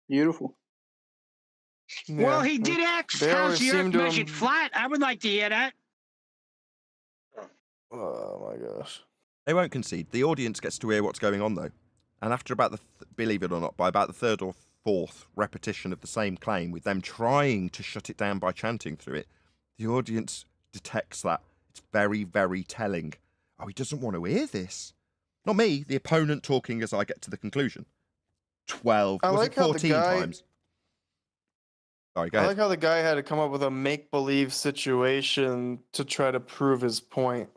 Beautiful. Well, he did ask, they how's always the seem earth to measured flat? I would like to hear that. Oh my gosh. They won't concede. The audience gets to hear what's going on, though. And after about believe it or not, by about the third or fourth repetition of the same claim, with them trying to shut it down by chanting through it, the audience detects that. It's very, very telling. Oh, he doesn't want to hear this. Not me, the opponent talking as I get to the conclusion. 12, I was like it how 14 the guy, times? Sorry, go I ahead. like how the guy had to come up with a make-believe situation to try to prove his point.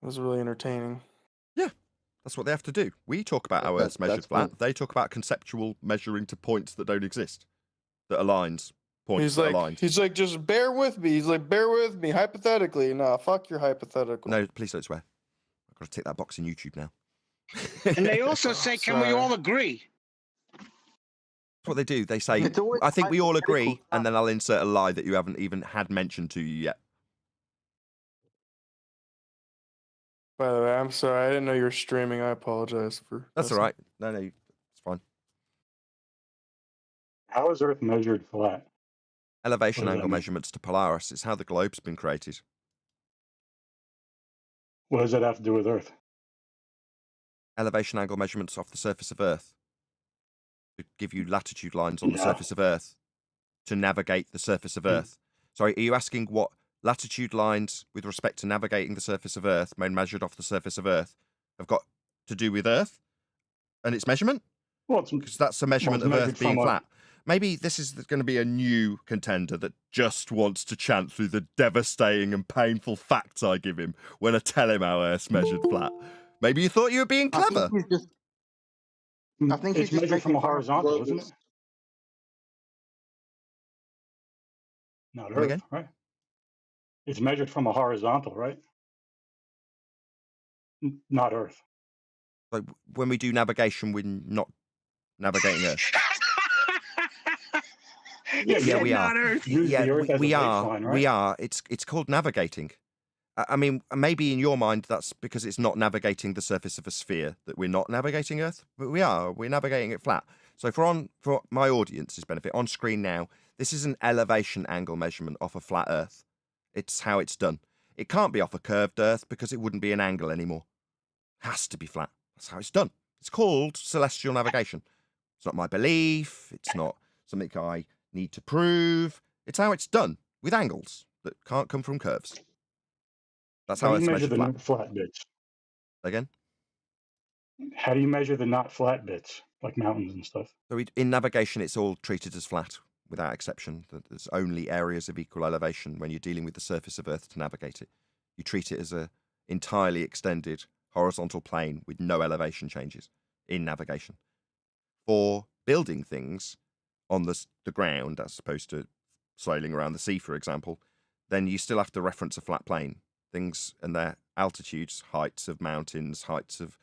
It was really entertaining. Yeah, that's what they have to do. We talk about how Earth's measured flat. They talk about conceptual measuring to points that don't exist. That aligns. Points He's that like, align. he's like, just bear with me. He's like, bear with me, hypothetically. Nah, fuck your hypothetical. No, please don't swear. I've got to tick that box in YouTube now. And they also say, can we all agree? That's what they do. They say, It's always I think we all agree, hypothetical and then I'll insert a lie that you haven't even had mentioned to you yet. By the way, I'm sorry. I didn't know you were streaming. I apologize for. That's all right. No, it's fine. How is Earth measured flat? Elevation What does that angle mean? measurements to Polaris is how the globe's been created. What does that have to do with Earth? Elevation angle measurements off the surface of Earth to give you latitude lines on the No. surface of Earth to navigate the surface of Earth. Sorry, are you asking what latitude lines with respect to navigating the surface of Earth, measured off the surface of Earth, have got to do with Earth and its measurement? Well, because that's a measurement it's of measured Earth being from a- flat. Maybe this is going to be a new contender that just wants to chant through the devastating and painful facts I give him when I tell him how Earth's measured flat. Maybe you thought you were being clever. I think it's he's just measured from a making fun of horizontal, isn't it? Globers. Not Come Earth, again? right? It's measured from a horizontal, right? Not Earth. Like when we do navigation, we're not navigating Earth. Yeah, we are. Use Yeah, the Earth as we a are. baseline, right? We are. It's called navigating. I mean, maybe in your mind that's because it's not navigating the surface of a sphere that we're not navigating Earth, but we are. We're navigating it flat. So for my audience's benefit, on screen now, this is an elevation angle measurement off a flat Earth. It's how it's done. It can't be off a curved Earth because it wouldn't be an angle anymore. It has to be flat. That's how it's done. It's called celestial navigation. It's not my belief. It's not something I need to prove. It's how it's done with angles that can't come from curves. That's how do it's you measure measured the flat. not flat bits? Again? How do you measure the not flat bits, like mountains and stuff? So in navigation, it's all treated as flat, without exception. There's only areas of equal elevation when you're dealing with the surface of Earth to navigate it. You treat it as a entirely extended horizontal plane with no elevation changes in navigation. For building things on the ground, as opposed to sailing around the sea, for example, then you still have to reference a flat plane. Things and their altitudes, heights of mountains, heights of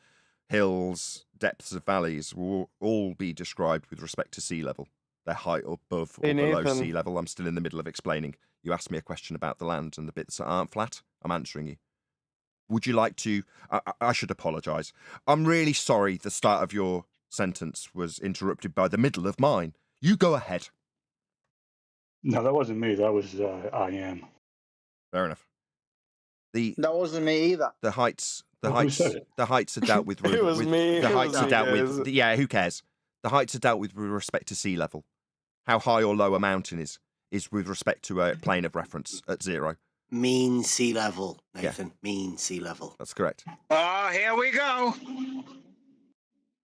hills, depths of valleys will all be described with respect to sea level. Their height above or Hey, below Nathan. sea level. I'm still in the middle of explaining. You asked me a question about the land and the bits that aren't flat. I'm answering you. Would you like to... I should apologise. I'm really sorry the start of your sentence was interrupted by the middle of mine. You go ahead. No, that wasn't me. That was I am. Fair enough. That wasn't me either. The heights Well, who said it? the heights are dealt with. It was me. The It heights was are me, dealt guys. with. Yeah, who cares? The heights are dealt with respect to sea level. How high or low a mountain is with respect to a plane of reference at 0. Mean sea level, Yeah. Nathan. Mean sea level. That's correct. Oh, here we go.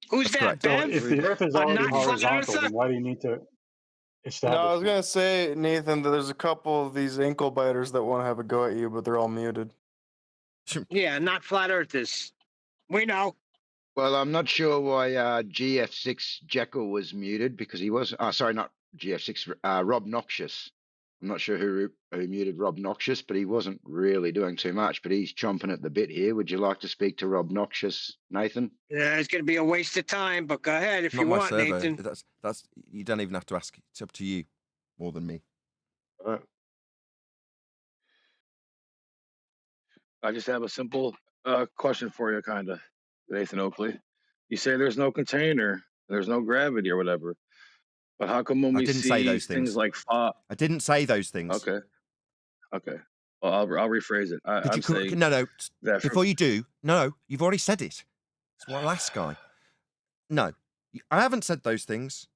Who's That's that, correct. So Bev? if the Earth is A already not flat horizontal, earther? then why do you need to No, I establish was one? gonna say, Nathan, that there's a couple of these ankle biters that want to have a go at you, but they're all muted. Yeah, not flat earthers. We know. Well, I'm not sure why GF6 Jekyll was muted because he was. Sorry, not GF6. Rob Noxious. I'm not sure who muted Rob Noxious, but he wasn't really doing too much. But he's chomping at the bit here. Would you like to speak to Rob Noxious, Nathan? Yeah, it's going to be a waste of time, but go ahead if Not you my want, server. Nathan. That's you don't even have to ask. It's up to you more than me. All right. I just have a simple question for you, kind of, Nathan Oakley. You say there's no container, there's no gravity or whatever, but how come when I we didn't say see those things things. like fog? I didn't say those things. Okay, okay. Well, I'll rephrase it. I'm saying no. that Before you do, no, you've already said it. It's what last guy. No, I haven't said those things.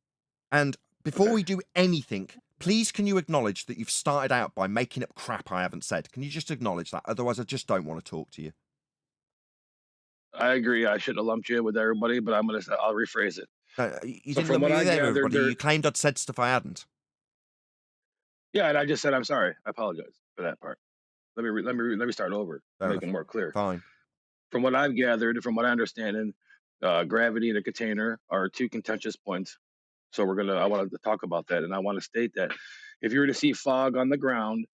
And before we do anything, please can you acknowledge that you've started out by making up crap I haven't said? Can you just acknowledge that? Otherwise, I just don't want to talk to you. I agree. I shouldn't have lumped you in with everybody, but I'll rephrase it. No, you So didn't from lump what me I with gathered, everybody. there. You claimed I'd said stuff I hadn't. Yeah, and I just said I'm sorry. I apologize for that part. Let me start over. Fair Make enough. it more clear. Fine. From what I've gathered, from what I understand, gravity and a container are two contentious points. So I wanted to talk about that, and I want to state that if you were to see fog on the ground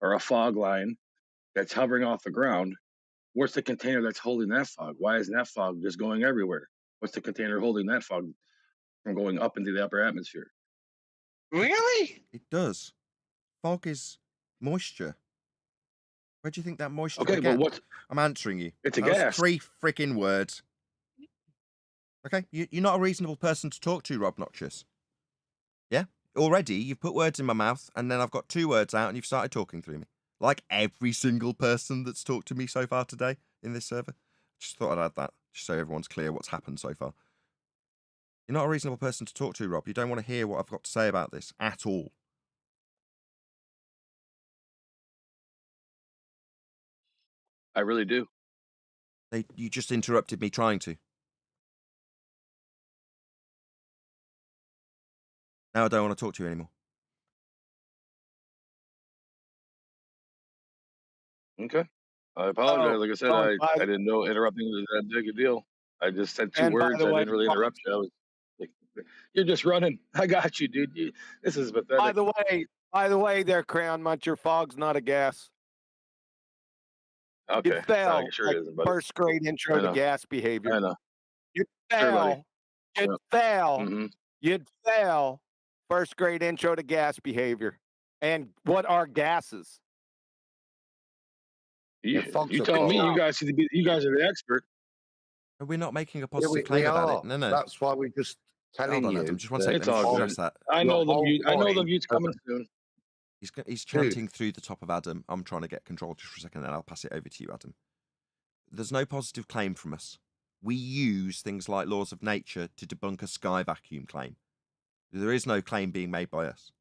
or a fog line that's hovering off the ground, what's the container that's holding that fog? Why isn't that fog just going everywhere? What's the container holding that fog from going up into the upper atmosphere? Really? It does. Fog is moisture. Where do you think that moisture Okay, but began? I'm answering you. It's a That was gas. 3 freaking words. Okay, you're not a reasonable person to talk to, Rob Noxious. Yeah? Already, you've put words in my mouth, and then I've got 2 words out, and you've started talking through me. Like every single person that's talked to me so far today in this server. Just thought I'd add that, just so everyone's clear what's happened so far. You're not a reasonable person to talk to, Rob. You don't want to hear what I've got to say about this at all. I really do. You just interrupted me trying to. Now I don't want to talk to you anymore. Okay. I apologize. Like I said, I didn't know interrupting was that big a deal. I just said 2 And by words. the I way, didn't really interrupt you. I was like, you're just running. I got you, dude. This is pathetic. By the way, there, Crayon Muncher, fog's not a gas. Okay. You fail Sure like isn't, buddy. first grade intro I to know. gas behavior. I know. You'd Sure, buddy. fail. You'd Yep. fail. Mhm. You'd fail first grade intro to gas behavior. And what are gases? You fog's a tell me. cloud. You guys are the expert. We're not making a Yeah, positive claim about are. it. No. That's why we're just telling Hold on, you. Adam. Just one that second. It's Let me all address good. that. I know Your whole the point view's coming soon. He's chanting through the top of Adam. I'm trying to get control just for a second, then I'll pass it over to you, Adam. There's no positive claim from us. We use things like laws of nature to debunk a sky vacuum claim. There is no claim being made by us.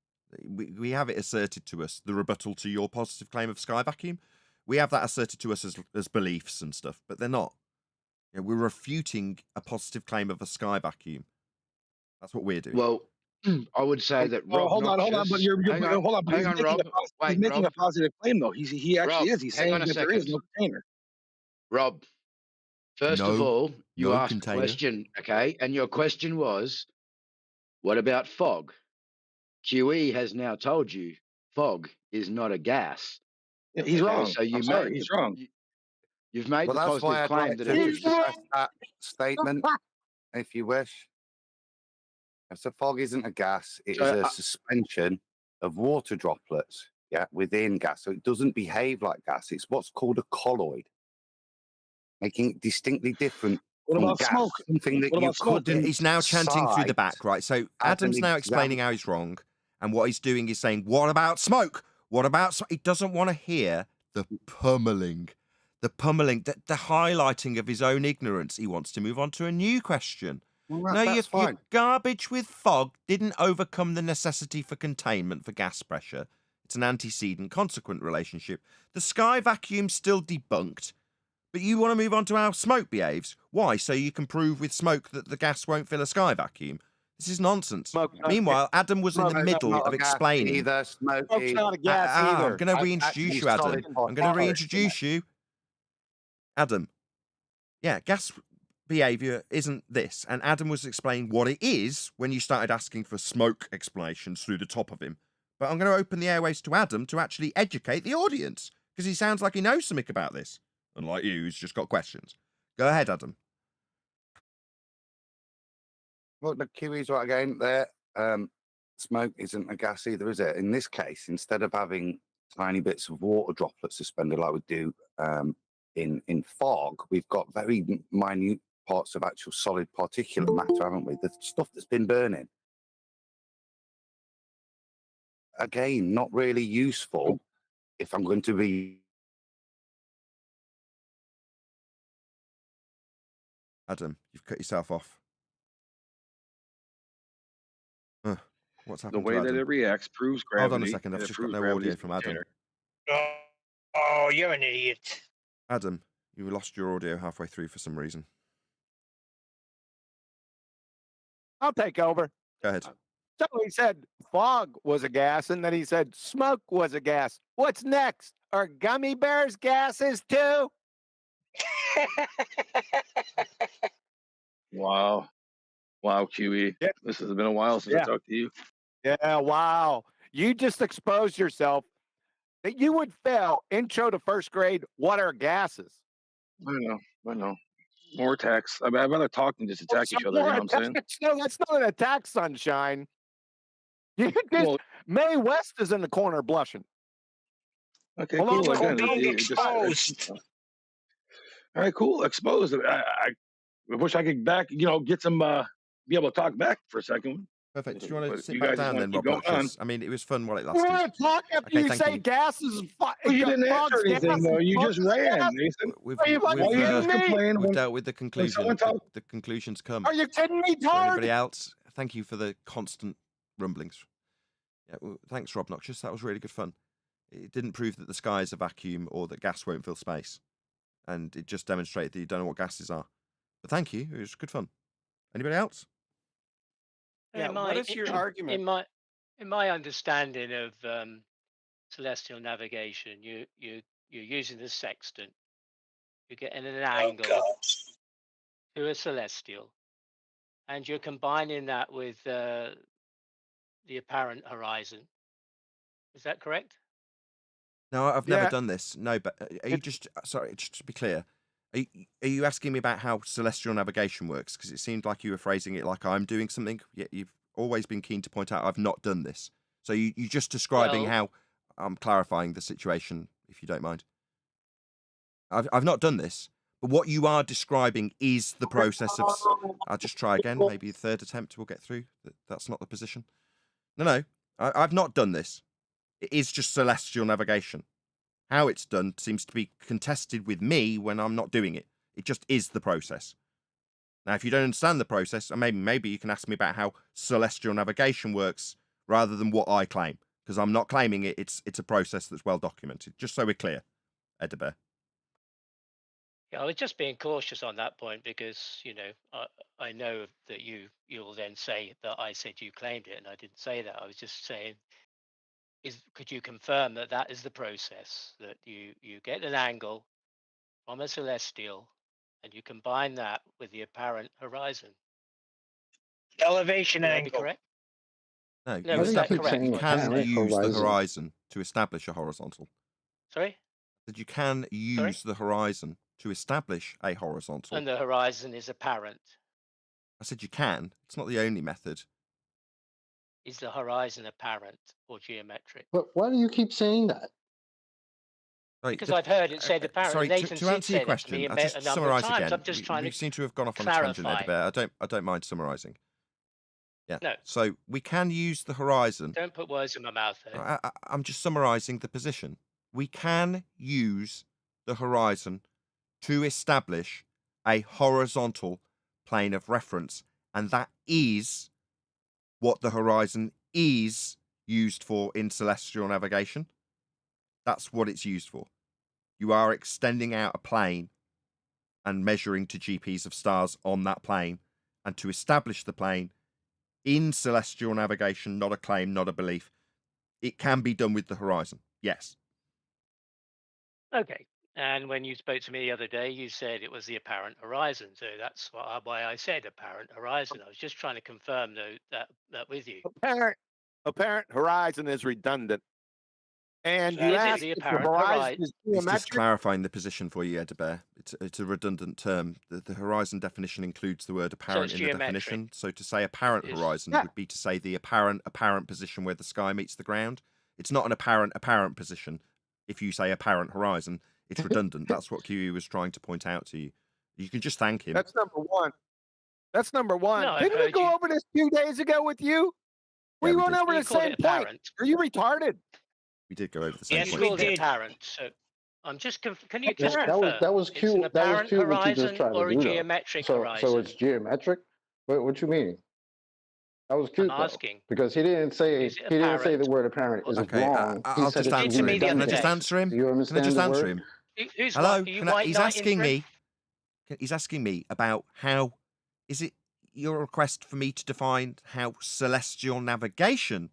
We have it asserted to us, the rebuttal to your positive claim of sky vacuum. We have that asserted to us as beliefs and stuff, but they're not. You know, we're refuting a positive claim of a sky vacuum. That's what we're doing. Well, I would say that Rob hold on. But hold on. But Hang on, Rob. He's making a positive claim, though. He actually Rob, is. He's hang saying on a that there is second. no container. Rob, first of No, all, you no asked container. a question, okay? And your question was, what about fog? QE has now told you fog is not a gas. Yeah, he's Okay, wrong. so you I'm sorry, made he's the- wrong. You've made Well, the that's why positive I'd claim like that to it is. discuss that statement, if you wish. So fog isn't a gas. It is a suspension of water droplets, within gas. So it doesn't behave like gas. It's what's called a colloid, making it distinctly different What from about gas. smoke? Something that What you about smoke? couldn't He's now chanting through the cite back, right? So as Adam's an now explaining how he's wrong, and what he's doing is saying, "What about smoke? What about smoke?" He doesn't want to hear the pummeling, the highlighting of his own ignorance. He wants to move on to a new question. Well, No, that's your fine. garbage with fog didn't overcome the necessity for containment for gas pressure. It's an antecedent consequent relationship. The sky vacuum's still debunked, but you want to move on to how smoke behaves. Why? So you can prove with smoke that the gas won't fill a sky vacuum. This is nonsense. Smoke. Meanwhile, Adam was in the Smoke's middle not of a gas explaining. either. Smoke Smoke's is not a gas either. I'm going to Actually, reintroduce you, Adam. solid I'm going to particulate, reintroduce you. Adam. Yeah, gas behavior isn't this. And Adam was explaining what it is when you started asking for smoke explanations through the top of him. But I'm going to open the airways to Adam to actually educate the audience, because he sounds like he knows something about this, unlike you, who's just got questions. Go ahead, Adam. Well, the Kiwi's right again there. Smoke isn't a gas either, is it? In this case, instead of having tiny bits of water droplets suspended like we do in fog, we've got very minute parts of actual solid particulate matter, haven't we? The stuff that's been burning. Again, not really useful if I'm going to be... Adam, you've cut yourself off. What's The happened way to that Adam? it reacts proves gravity. Hold on a second, I've and it just got proves no gravity audio is the from Adam. container. Oh, you're an idiot. Adam, you lost your audio halfway through for some reason. I'll take over. Go ahead. So he said fog was a gas, and then he said smoke was a gas. What's next? Are gummy bears gases too? Wow. Wow, QE. Yeah. This has been a while since I Yeah. talked to you. Yeah, wow. You just exposed yourself that you would fail intro to first grade. What are gases? I know. More attacks. I'd rather talk than just attack each other, you know what I'm saying? No, that's not an attack, sunshine. You just, Well, Mae West is in the corner blushing. okay, Along cool. with Again, being it just- exposed. all right, cool. Exposed. I wish I could get some, be able to talk back for a second. Perfect. Do you want to But sit you back guys just down wanna then, keep Rob going on. Noxious? I mean, it was fun while it We're lasted. going to talk after Okay, you thank say you. gases. Well, you didn't answer anything, though. You just ran, Nathan. We've, Are you we've, fucking Why you kidding just me? complain we've when dealt with the conclusion. someone talks? The conclusion's come. Are you kidding me, For Tard? anybody else, thank you for the constant rumblings. Yeah, well, thanks, Rob Noxious. That was really good fun. It didn't prove that the sky is a vacuum or that gas won't fill space. And it just demonstrated that you don't know what gases are. But thank you. It was good fun. Anybody else? Yeah, what is your argument? In my understanding of celestial navigation, you're using the sextant. You're getting an angle to a celestial, and you're combining that with the apparent horizon. Is that correct? No, I've never Yeah. done this. No, but are you just sorry? Just to be clear, are you asking me about how celestial navigation works? Because it seemed like you were phrasing it like I'm doing something. Yet you've always been keen to point out I've not done this. So you're just describing Well- how I'm clarifying the situation, if you don't mind. I've not done this, but what you are describing is the process of. I'll just try again. Maybe the third attempt we'll get through. That's not the position. No, I've not done this. It is just celestial navigation. How it's done seems to be contested with me when I'm not doing it. It just is the process. Now, if you don't understand the process, maybe you can ask me about how celestial navigation works rather than what I claim, because I'm not claiming it. It's a process that's well documented. Just so we're clear, Edinburgh. Yeah, I was just being cautious on that point because I know that you'll then say that I said you claimed it, and I didn't say that. I was just saying, could you confirm that that is the process, that you get an angle from a celestial and you combine that with the apparent horizon? Elevation Would that be angle. correct? No, No, you is that can correct? use the horizon. horizon to establish a horizontal. Sorry? That you can use the horizon to establish a horizontal. And the horizon is apparent. I said you can. It's not the only method. Is the horizon apparent or geometric? But why do you keep saying that? Sorry, Because I've heard it said apparent. Sorry, Nathan to did answer say your that to me question, I'll just a number of summarise times. again. I'm just trying We to seem to have gone off on a tangent, clarify. Edinburgh. I don't mind summarising. Yeah. No. So we can use the horizon. Don't put words in my mouth there. I'm just summarising the position. We can use the horizon to establish a horizontal plane of reference, and that is what the horizon is used for in celestial navigation. That's what it's used for. You are extending out a plane and measuring to GPs of stars on that plane, and to establish the plane in celestial navigation, not a claim, not a belief. It can be done with the horizon. Yes. Okay. And when you spoke to me the other day, you said it was the apparent horizon. So that's why I said apparent horizon. I was just trying to confirm that with you. Apparent horizon is redundant. And So you is it asked the if the apparent horizon horizon? is It's just geometric. clarifying the position for you, Edebear. It's a redundant term. The horizon definition includes the word apparent it's in the geometric. definition. So to say apparent It's- horizon Yeah. would be to say the apparent position where the sky meets the ground. It's not an apparent position. If you say apparent horizon, it's redundant. That's what QE was trying to point out to you. You can just thank him. That's number one. That's number one. No, I've Didn't we heard go you. over this 2 days ago with you? Yeah, we we went did. over You the called same it point. apparent. Are you retarded? We did go over the same Yes, point. we we did did. apparent. So I'm just can you Yeah, just that confirm was it's an cute. That was apparent cute what you just horizon tried to or a do, though. geometric So horizon? it's geometric. What you mean? That was I'm cute, though, asking. because he didn't say Is it the word apparent is Okay, wrong. He I'll said just it should did be to answer me him. the Can other I just day. answer him? Do you Can I understand just the answer word? him? Who's Hello? Are you Can I, white he's knighting asking for him? me. He's asking me about how is it your request for me to define how celestial navigation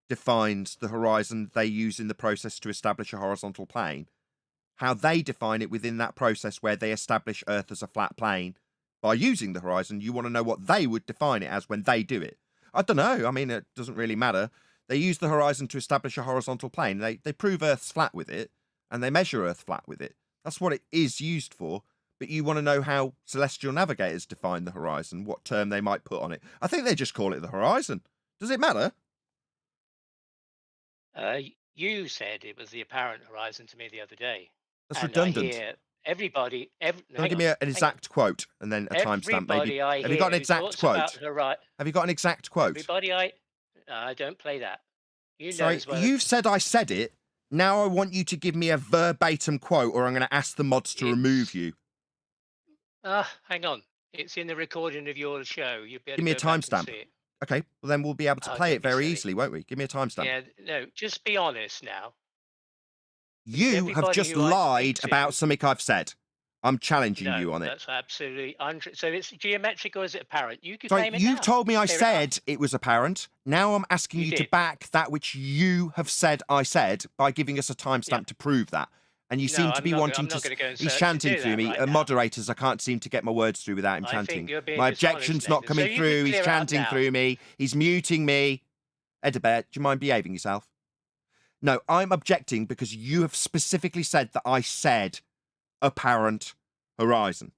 defines the horizon they use in the process to establish a horizontal plane, how they define it within that process where they establish Earth as a flat plane by using the horizon. You want to know what they would define it as when they do it. I don't know. I mean, it doesn't really matter. They use the horizon to establish a horizontal plane. They prove Earth's flat with it, and they measure Earth flat with it. That's what it is used for. But you want to know how celestial navigators define the horizon, what term they might put on it. I think they just call it the horizon. Does it matter? You said it was the apparent horizon to me the other day. That's and redundant. I hear everybody. Can you Hang give me on, an hang on. exact quote and then a timestamp, maybe? Everybody I Have you got an hear who exact talks about quote? the horizon. Have you got an exact quote? Everybody I don't play that. You know Sorry, as well. you've said I said it. Now I want you to give me a verbatim quote, or I'm going to ask the mods to remove you. Hang on. It's in the recording of your show. You'll be able Give me a to go back and timestamp. see it. Okay, well then we'll be able to Oh, play don't it be very silly. easily, won't we? Give me a timestamp. Yeah, no, just be honest now. You have everybody just who I speak lied to- about something I've said. I'm challenging No, you on it. that's absolutely untrue. So it's geometric or is it apparent? You could Sorry, claim it you've now. told me I Clear it up. said it was apparent. Now I'm asking You you to did. back that which you have said I said by giving us a timestamp to prove that. And you No, seem to I'm be not wanting I'm not to. gonna go and He's search to chanting do through that me. right now. Moderators, I can't seem to get my words through without him I chanting. think you're being My dishonest, objection's not Nathan. coming So you through. can He's clear it up chanting now. through me. He's muting me. Edabert, do you mind behaving yourself? No, I'm objecting because you have specifically said that I said apparent horizon.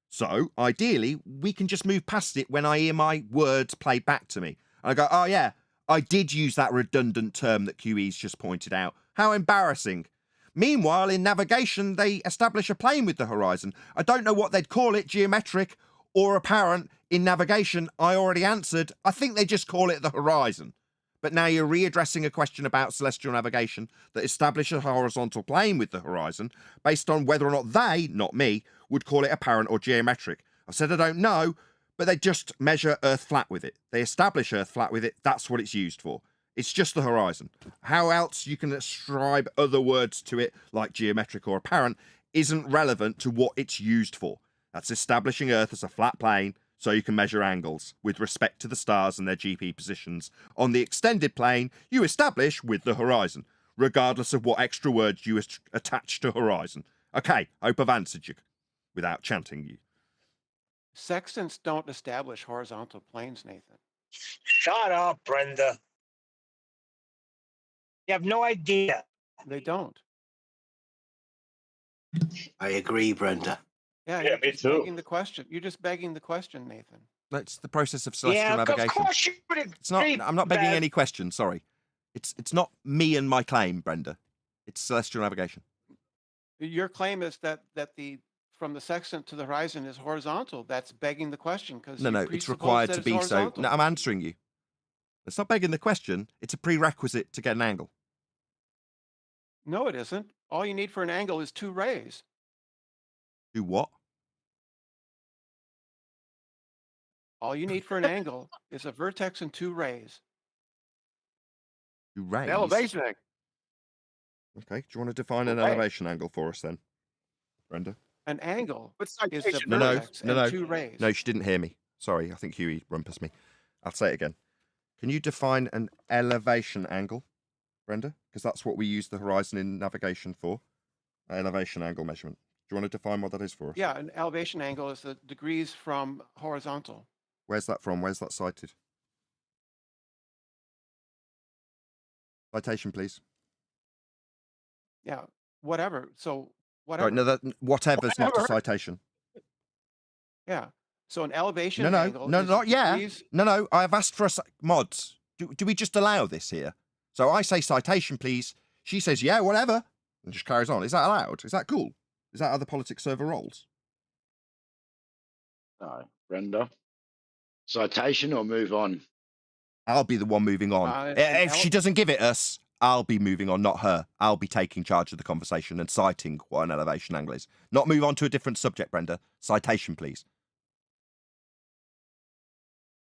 So, ideally, we can just move past it when I hear my words played back to me. I go, oh yeah, I did use that redundant term that QE's just pointed out. How embarrassing. Meanwhile, in navigation, they establish a plane with the horizon. I don't know what they'd call it, geometric or apparent. In navigation, I already answered. I think they just call it the horizon. But now you're readdressing a question about celestial navigation that establish a horizontal plane with the horizon based on whether or not they, not me, would call it apparent or geometric. I said I don't know, but they just measure Earth flat with it. They establish Earth flat with it. That's what it's used for. It's just the horizon. How else you can ascribe other words to it, like geometric or apparent, isn't relevant to what it's used for. That's establishing Earth as a flat plane so you can measure angles with respect to the stars and their GP positions on the extended plane you establish with the horizon, regardless of what extra words you attach to horizon. Okay, hope I've answered you without chanting you. Sextants don't establish horizontal planes, Nathan. Shut up, Brenda. You have no idea. They don't. I agree, Brenda. Yeah, Yeah, you're me just too. begging the question. You're just begging the question, Nathan. It's the process of celestial Yeah, navigation. of course you would agree. It's not. I'm not begging Bev. any questions. Sorry, it's not me and my claim, Brenda. It's celestial navigation. Your claim is that the from the sextant to the horizon is horizontal. That's begging the question because No, it's required to be so. No, I'm answering you. It's not begging the question. It's a prerequisite to get an angle. No, it isn't. All you need for an angle is two rays. Do what? All you need for an angle is a vertex and two rays. To raise. An elevation angle. Okay. Do you want to define an Okay. elevation angle for us then, Brenda? An angle What's is the citation? vertex and two rays. No, she didn't hear me. Sorry, I think Huey rumpus me. I'll say it again. Can you define an elevation angle, Brenda? Because that's what we use the horizon in navigation for. Elevation angle measurement. Do you want to define what that is for us? Yeah, an elevation angle is the degrees from horizontal. Where's that from? Where's that cited? Citation, please. Yeah, whatever. So whatever. Right, no, whatever's not a citation. Yeah. So an elevation No, angle. no, is not yeah. degrees- No, I have asked for mods. Do we just allow this here? So I say citation, please. She says, yeah, whatever, and just carries on. Is that allowed? Is that cool? Is that how the politics server rolls? No, Brenda. Citation or move on? I'll be the one moving on. If she doesn't give it us, I'll be moving on, not her. I'll be taking charge of the conversation and citing what an elevation angle is. Not move on to a different subject, Brenda. Citation, please.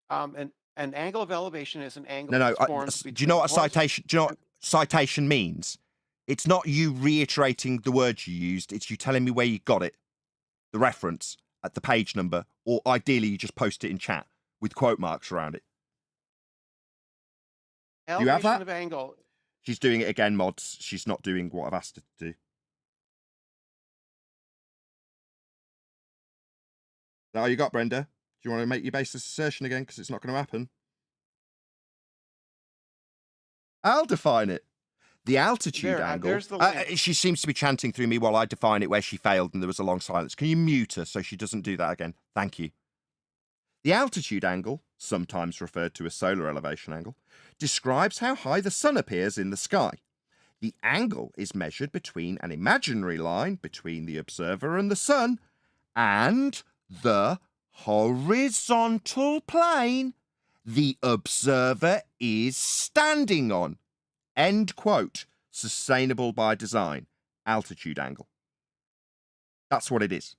An angle of elevation is an angle. No. that's formed Do you know what a between citation? Do you know what citation means? It's not you reiterating the words you used. It's you telling me where you got it, the reference at the page number, or ideally you just post it in chat with quote marks around it. elevation you have that? of angle. She's doing it again, mods. She's not doing what I've asked her to do. Is that all you got, Brenda? Do you want to make your baseless assertion again? Because it's not going to happen. I'll define it. The altitude angle. There's the link. She seems to be chanting through me while I define it where she failed and there was a long silence. Can you mute her so she doesn't do that again? Thank you. The altitude angle, sometimes referred to as solar elevation angle, describes how high the sun appears in the sky. The angle is measured between an imaginary line between the observer and the sun and the horizontal plane the observer is standing on. End quote. Sustainable by design. Altitude angle. That's what it is.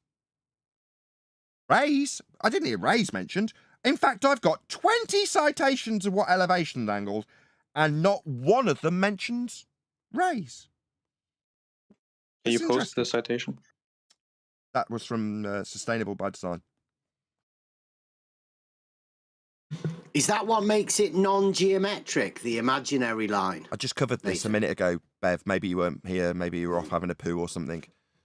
Rays? I didn't hear rays mentioned. In fact, I've got 20 citations of what elevation angles, and not one of them mentions rays. Can you That's post the citation? That was from Sustainable by Design. Is that what makes it non-geometric, the imaginary line? I just covered this a minute ago, Bev. Maybe you weren't here. Maybe you were off having a poo or something.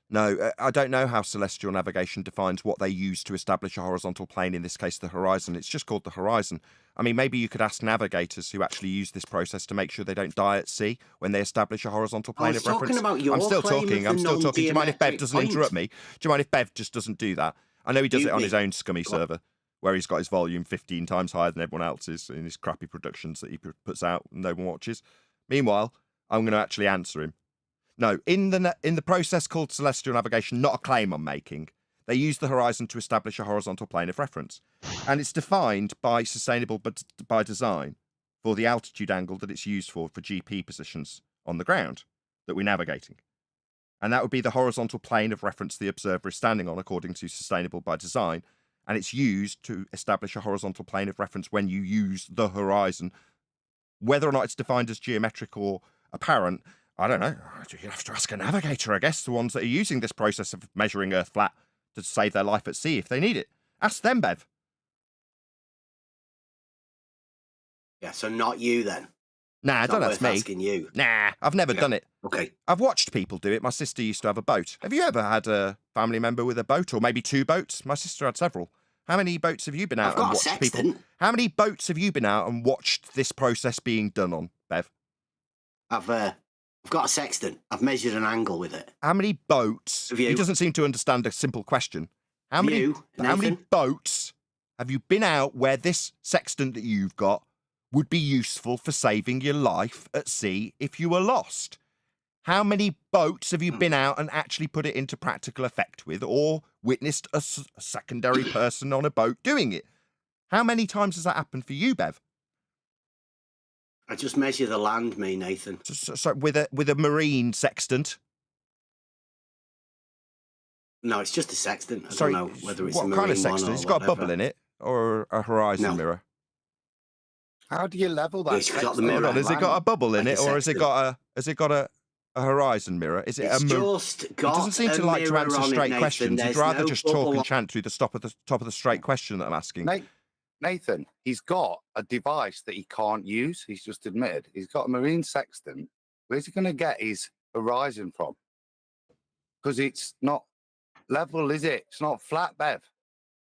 No, I don't know how celestial navigation defines what they use to establish a horizontal plane, in this case the horizon. It's just called the horizon. I mean, maybe you could ask navigators who actually use this process to make sure they don't die at sea when they establish a horizontal plane of reference. About your I'm still claim of talking. the I'm still talking. Do you mind if Bev non-geometric doesn't point? interrupt me? Do you mind if Bev just doesn't do that? I know he does it on his own scummy server, where he's got his volume 15 times higher than everyone else's in his crappy productions that he puts out and no one watches. Meanwhile, I'm going to actually answer him. No, in the process called celestial navigation, not a claim I'm making, they use the horizon to establish a horizontal plane of reference. And it's defined by sustainable by design for the altitude angle that it's used for GP positions on the ground that we're navigating. And that would be the horizontal plane of reference the observer is standing on according to sustainable by design. And it's used to establish a horizontal plane of reference when you use the horizon. Whether or not it's defined as geometric or apparent, I don't know. You'd have to ask a navigator, I guess, the ones that are using this process of measuring Earth flat to save their life at sea if they need it. Ask them, Bev. Yeah, so not you then. Nah, It's don't not ask worth me. asking you. Nah, I've never done it. Okay. I've watched people do it. My sister used to have a boat. Have you ever had a family member with a boat, or maybe two boats? My sister had several. How many boats have you been out I've and got a watched people? sextant. How many boats have you been out and watched this process being done on, Bev? I've got a sextant. I've measured an angle with it. How many boats? Have you? He doesn't seem to understand a simple question. How Have many? you, How many Nathan? boats have you been out where this sextant that you've got would be useful for saving your life at sea if you were lost? How many boats have you been out and actually put it into practical effect with, or witnessed a secondary person on a boat doing it? How many times has that happened for you, Bev? I just measure the land, me, Nathan. So with a marine sextant? No, it's just a sextant. I Sorry, don't know whether it's a what marine kind of one sextant? or It's got a bubble whatever. in it, or a horizon No. mirror? How do you level that? It's got the Hold mirror. on, has it got a bubble in Like it, a or has it got a horizon mirror? Is it It's a mirror? just He got doesn't seem a to like to mirror answer on it, straight Nathan. questions. He'd There's rather no just talk bubble and on- chant through the top of the straight question that I'm asking. Nathan, he's got a device that he can't use. He's just admitted. He's got a marine sextant. Where's he going to get his horizon from? Because it's not level, is it? It's not flat, Bev.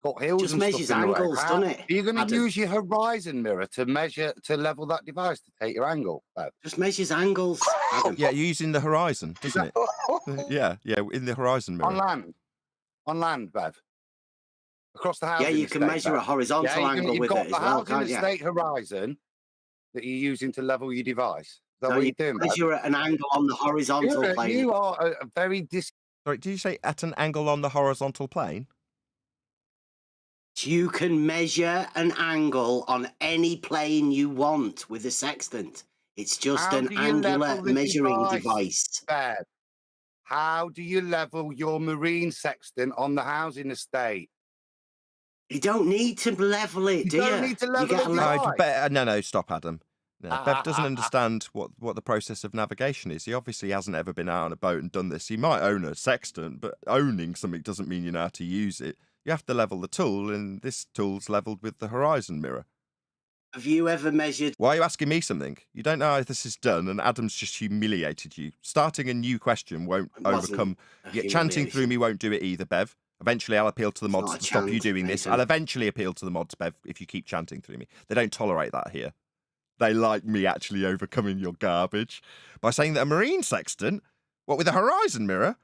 Got hills Just and measures stuff in the way. angles, doesn't it, Are you going to Adam? use your horizon mirror to measure, to level that device to take your angle, Bev? Just measures angles, Adam. Yeah, you're using the horizon, doesn't it? Yeah, in the horizon mirror. On land, Bev. Across the house. Yeah, you can measure a horizontal angle with it as well, can't you? You've got the housing estate horizon that you're using to level your device. Is that So what you you're doing, Bev? measure an angle on the horizontal plane. You are a very Sorry, did you say at an angle on the horizontal plane? You can measure an angle on any plane you want with a sextant. It's just How an do you angular level the measuring device. Bev? How do you level your marine sextant on the housing estate? You don't need to level it, do you? don't need to level get it, a No, stop, Adam. No, Bev doesn't understand what the process of navigation is. He obviously hasn't ever been out on a boat and done this. He might own a sextant, but owning something doesn't mean you know how to use it. You have to level the tool, and this tool's leveled with the horizon mirror. Have you ever measured? Why are you asking me something? You don't know how this is done, and Adam's just humiliated you. Starting a new question won't overcome. Yeah, chanting through me won't do it either, Bev. Eventually, I'll appeal to the mods to stop you doing this. I'll eventually appeal to the mods, Bev, if you keep chanting through me. They don't tolerate that here. They like me actually overcoming your garbage by saying that a marine sextant, what with a horizon mirror?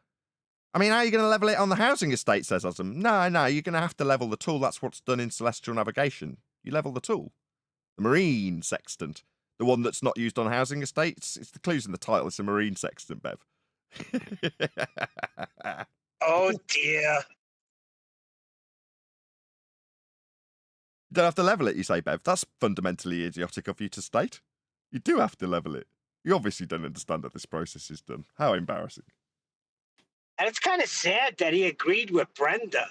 I mean, how are you going to level it on the housing estate, says Adam. No, you're going to have to level the tool. That's what's done in celestial navigation. You level the tool. The marine sextant. The one that's not used on housing estates. It's the clues in the title. It's a marine sextant, Bev. Oh, dear. You don't have to level it, you say, Bev. That's fundamentally idiotic of you to state. You do have to level it. You obviously don't understand that this process is done. How embarrassing. And it's kind of sad that he agreed with Brenda.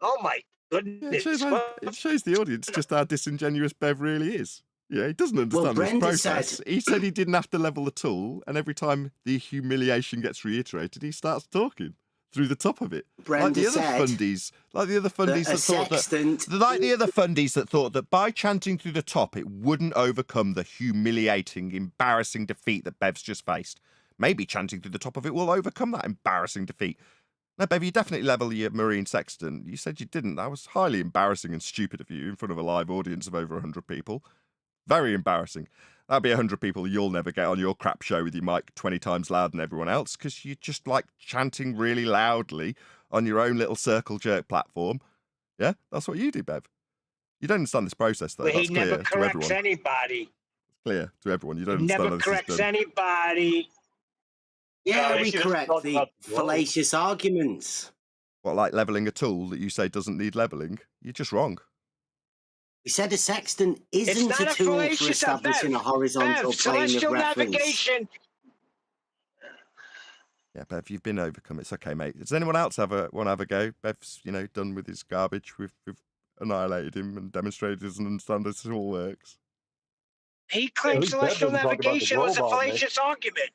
Oh, my goodness. It shows the audience just how disingenuous Bev really is. Yeah, he doesn't understand this Brenda process. He said he didn't have to level the tool, and every time the humiliation gets reiterated, he starts talking through the top of it. Like the other fundies that thought that by chanting through the top, it wouldn't overcome the humiliating, embarrassing defeat that Bev's just faced. Maybe chanting through the top of it will overcome that embarrassing defeat. No, Bev, you definitely level your marine sextant. You said you didn't. That was highly embarrassing and stupid of you in front of a live audience of over 100 people. Very embarrassing. That'll be 100 people you'll never get on your crap show with your mic 20 times louder than everyone else because you just like chanting really loudly on your own little circle jerk platform. Yeah, that's what you do, Bev. You don't understand this process, though. Well, That's he clear never to corrects everyone. anybody. It's clear to everyone. You don't He understand never how this is corrects done. anybody. Yeah, we correct the fallacious arguments. What, like levelling a tool that you say doesn't need levelling? You're just wrong. We said a sextant isn't not a a tool for fallacious- establishing a horizontal Bev, plane of celestial reference. navigation. Yeah, Bev, you've been overcome. It's okay, mate. Does anyone else want to have a go? Bev's, done with his garbage. We've annihilated him and demonstrated he doesn't understand this all works. He claimed celestial navigation was a fallacious argument.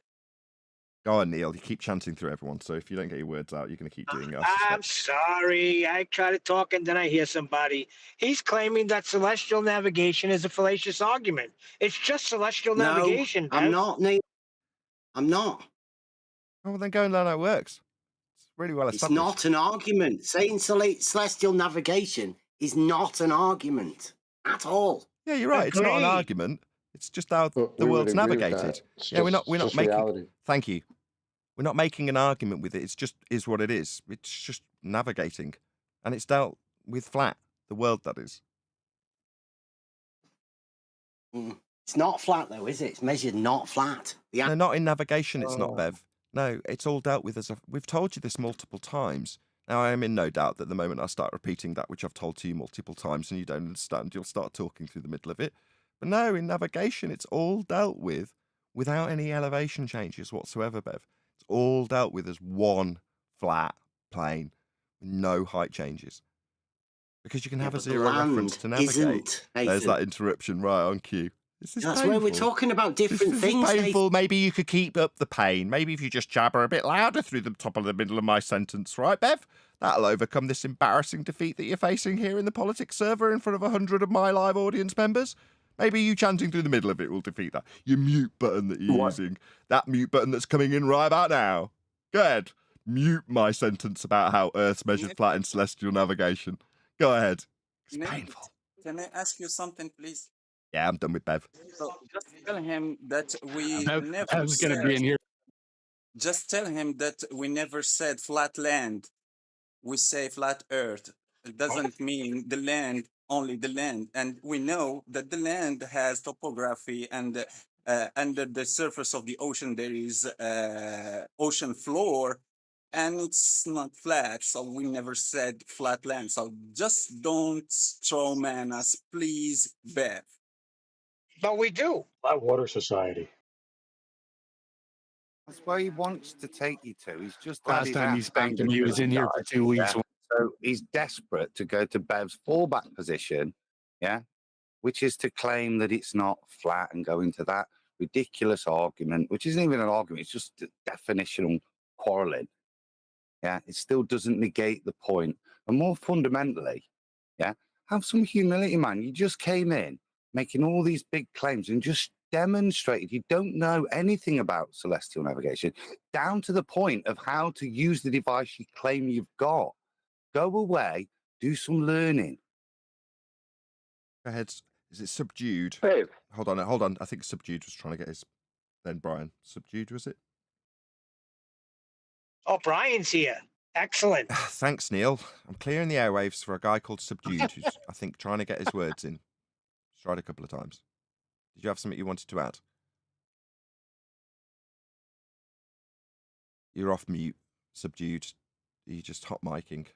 Go on, Neil. You keep chanting through everyone, so if you don't get your words out, you're going to keep doing it. I'm sorry. I try to talk and then I hear somebody. He's claiming that celestial navigation is a fallacious argument. It's just celestial navigation. I'm not, Neil. I'm not. Oh, well, then go and learn how it works. It's really well It's established. not an argument. Saying celestial navigation is not an argument at all. Yeah, you're right. It's not an argument. It's just how the world's navigated. Yeah, we're not making. reality. Thank you. We're not making an argument with it. It's just is what it is. It's just navigating, and it's dealt with flat. The world, that is. It's not flat though, is it? It's measured not flat. No, not in navigation. It's not, Bev. No, it's all dealt with as a. We've told you this multiple times. Now, I am in no doubt that the moment I start repeating that which I've told to you multiple times and you don't understand, you'll start talking through the middle of it. But no, in navigation, it's all dealt with without any elevation changes whatsoever, Bev. It's all dealt with as one flat plane with no height changes. Because you can have a but the zero reference to land navigate. isn't, There's Nathan. that interruption right on cue. This is That's painful. where we're talking about different This things. is Nathan. painful. Maybe you could keep up the pain. Maybe if you just jabber a bit louder through the top of the middle of my sentence, right, Bev? That'll overcome this embarrassing defeat that you're facing here in the politics server in front of 100 of my live audience members. Maybe you chanting through the middle of it will defeat that. Your mute button that you're using. That mute button that's coming in right about now. Go ahead. Mute my sentence about how Earth's measured flat in celestial navigation. Go ahead. It's painful. Can I ask you something, please? Yeah, I'm done with Bev. So just tell him that we I never was going to said. be in here. Just tell him that we never said flat land. We say flat Earth. It doesn't mean the land, only the land. And we know that the land has topography, and under the surface of the ocean there is ocean floor, and it's not flat. So we never said flat land. So just don't strawman us, please, Bev. But we do. Flat Water Society. That's where he wants to take you to. He's just had Last his time he ass spanked him, banged he was in here for 2 weeks. yeah. So he's desperate to go to Bev's fallback position, yeah, which is to claim that it's not flat and go into that ridiculous argument, which isn't even an argument, it's just definitional quarreling. Yeah, it still doesn't negate the point. And more fundamentally, yeah, have some humility, man. You just came in making all these big claims and just demonstrated you don't know anything about celestial navigation, down to the point of how to use the device you claim you've got. Go away, do some learning. Go ahead. Is it subdued? Bev. Hold on. I think subdued was trying to get his. Then Brian. Subdued, was it? Oh, Brian's here. Excellent. Thanks, Neil. I'm clearing the airwaves for a guy called Subdued, who's, I think, trying to get his words in. He's tried a couple of times. Did you have something you wanted to add? You're off mute, Subdued. You're just hot micing.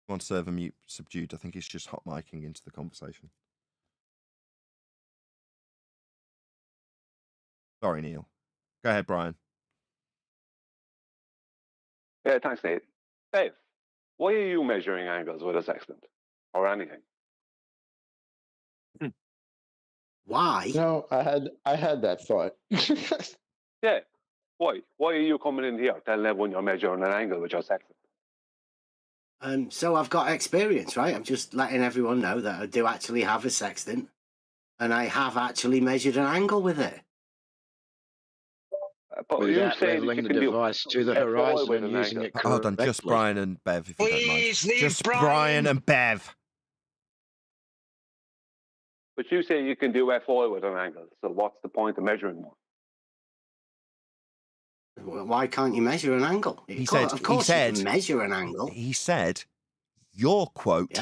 On server mute, Subdued. I think he's just hot micing into the conversation. Sorry, Neil. Go ahead, Brian. Yeah, thanks, Nate. Dave, why are you measuring angles with a sextant or anything? Why? No, I had that thought. Yeah, why? Why are you coming in here telling everyone you're measuring an angle with your sextant? So I've got experience, right? I'm just letting everyone know that I do actually have a sextant, and I have actually measured an angle with it. But you Without say that leveling you the can do device to the F4 horizon with and an using angle. it correctly. Hold on, just Brian and Bev, if you don't mind. Please leave Just Brian. Brian and Bev. But you say you can do F4 with an angle. So what's the point of measuring one? Why can't you measure an angle? He Of course you said, can measure an angle. He said, your quote,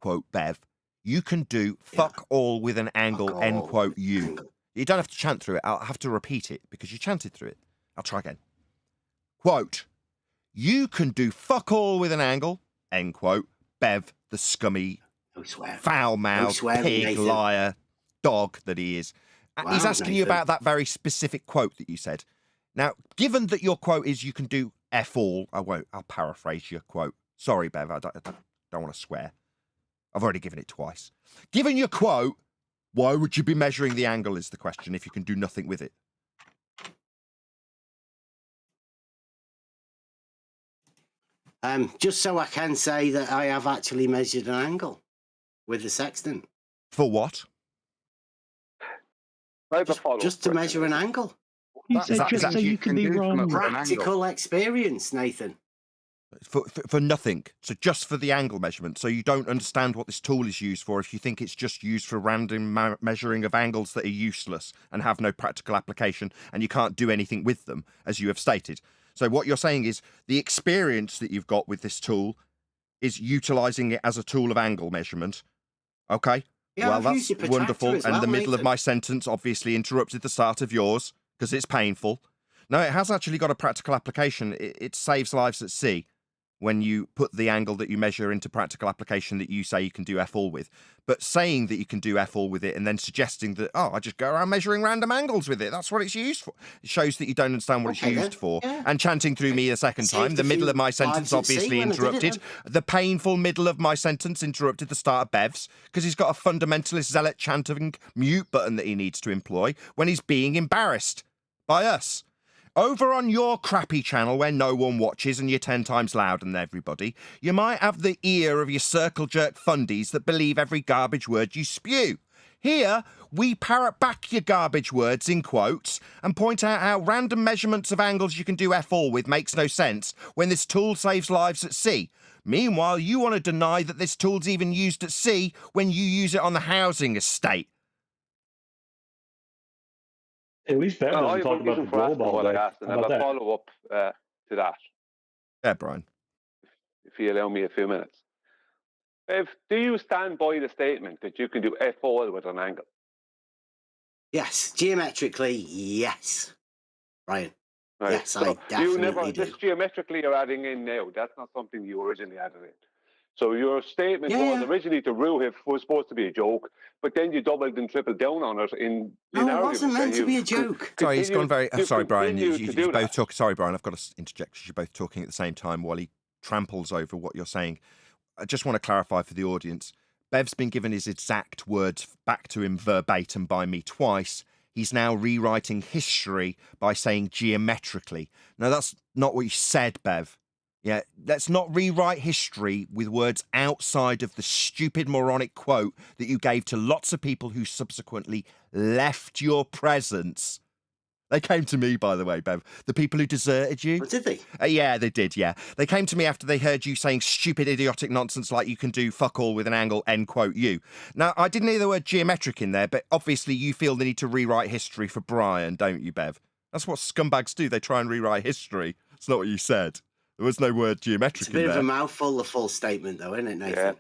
quote, Bev, you can do fuck all with an angle, end quote, you. Angle. You don't have to chant through it. I'll have to repeat it because you chanted through it. I'll try again. Quote, you can do fuck all with an angle, end quote, Bev, the scummy, foul-mouthed, pig, Nathan. liar, dog that he is. He's Wow, asking you Nathan. about that very specific quote that you said. Now, given that your quote is you can do F all, I'll paraphrase your quote. Sorry, Bev, I don't want to swear. I've already given it twice. Given your quote, why would you be measuring the angle is the question if you can do nothing with it? Just so I can say that I have actually measured an angle with the sextant. For what? Just to measure an angle. He said just so you can be wrong. Practical experience, Nathan. For nothing. So just for the angle measurement. So you don't understand what this tool is used for if you think it's just used for random measuring of angles that are useless and have no practical application and you can't do anything with them, as you have stated. So what you're saying is the experience that you've got with this tool is utilizing it as a tool of angle measurement. Okay? Yeah, well, I've used that's it for wonderful. tractor as And well, the middle of Nathan. my sentence obviously interrupted the start of yours because it's painful. No, it has actually got a practical application. It saves lives at sea. when you put the angle that you measure into practical application that you say you can do F all with. But saying that you can do F all with it and then suggesting that, oh, I just go around measuring random angles with it, that's what it's used for. It shows that you don't understand what it's used for. Yeah. And chanting through me a second time, the middle of my sentence obviously interrupted. The painful middle of my sentence interrupted the start of Bev's, because he's got a fundamentalist zealot chanting mute button that he needs to employ when he's being embarrassed by us. Over on your crappy channel where no one watches and you're 10 times louder than everybody, you might have the ear of your circle jerk fundies that believe every garbage word you spew. Here, we parrot back your garbage words in quotes and point out how random measurements of angles you can do F all with makes no sense when this tool saves lives at sea. Meanwhile, you want to deny that this tool's even used at sea when you use it on the housing estate. At least Bev Well, I doesn't have talk a about the reason for asking globe all what I day. asked, and How I have about a that? follow-up to that, Yeah, Brian. if you allow me a few minutes. Bev, do you stand by the statement that you can do F all with an angle? Yes, geometrically, yes. Brian. Right. Yes, so I definitely you never, do. this geometrically you're adding in now, that's not something you originally added in. So your statement Yeah, was yeah. originally to Ruhif was supposed to be a joke, but then you doubled and tripled down on it in No, it arguments. wasn't meant to be a joke. Sorry, he's gone very. Sorry, Brian. You You both talk. Sorry, Brian. I've got to interject because you're both talking at the same time while he tramples over what you're saying. I just want to clarify for the audience. Bev's been given his exact words back to him verbatim by me twice. He's now rewriting history by saying geometrically. Now, that's not what you said, Bev. Yeah, let's not rewrite history with words outside of the stupid moronic quote that you gave to lots of people who subsequently left your presence. They came to me, by the way, Bev. The people who deserted you. Oh, did they? Yeah, they did, yeah. They came to me after they heard you saying stupid, idiotic nonsense like you can do fuck all with an angle, end quote, you. Now, I didn't hear the word geometric in there, but obviously you feel the need to rewrite history for Brian, don't you, Bev? That's what scumbags do. They try and rewrite history. It's not what you said. There was no word geometric in there. It's a bit of a mouthful, the full statement, though, isn't it, Nathan? Yeah.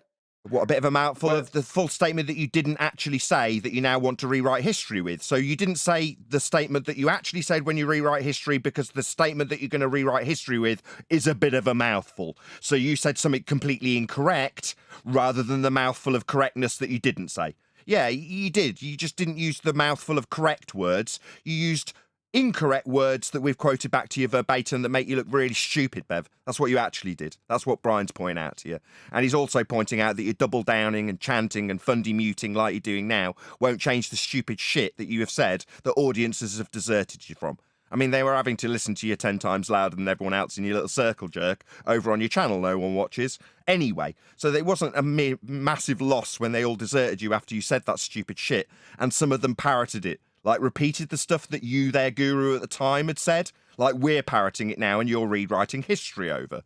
What, a bit of a mouthful of the full statement that you didn't actually say that you now want to rewrite history with. So you didn't say the statement that you actually said when you rewrite history because the statement that you're going to rewrite history with is a bit of a mouthful. So you said something completely incorrect rather than the mouthful of correctness that you didn't say. Yeah, you did. You just didn't use the mouthful of correct words. You used incorrect words that we've quoted back to you verbatim that make you look really stupid, Bev. That's what you actually did. That's what Brian's pointing out to you. And he's also pointing out that you're double downing and chanting and fundy muting like you're doing now won't change the stupid shit that you have said that audiences have deserted you from. I mean, they were having to listen to you 10 times louder than everyone else in your little circle jerk over on your channel no one watches. Anyway, so it wasn't a massive loss when they all deserted you after you said that stupid shit, and some of them parroted it. Like, repeated the stuff that you, their guru at the time, had said. Like, we're parroting it now and you're rewriting history over.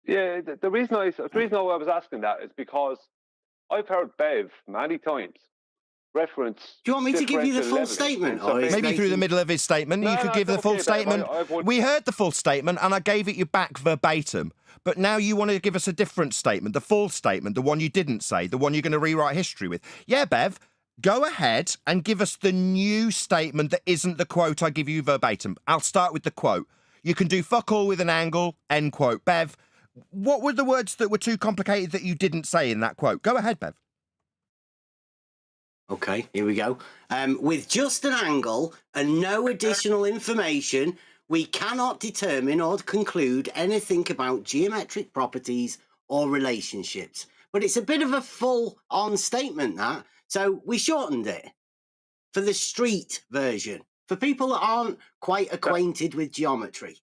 Yeah, the reason I was asking that is because I've heard Bev many times reference. Do you want me to give you the full differential statement? leveling. Maybe through the middle of his statement, you could give the full statement. We heard the full statement and I gave it you back verbatim. But now you want to give us a different statement, the full statement, the one you didn't say, the one you're going to rewrite history with. Yeah, Bev. Go ahead and give us the new statement that isn't the quote I give you verbatim. I'll start with the quote. You can do fuck all with an angle, end quote. Bev, what were the words that were too complicated that you didn't say in that quote? Go ahead, Bev. Okay, here we go. With just an angle and no additional information, we cannot determine or conclude anything about geometric properties or relationships. But it's a bit of a full-on statement, that. So we shortened it for the street version, for people that aren't quite acquainted with geometry.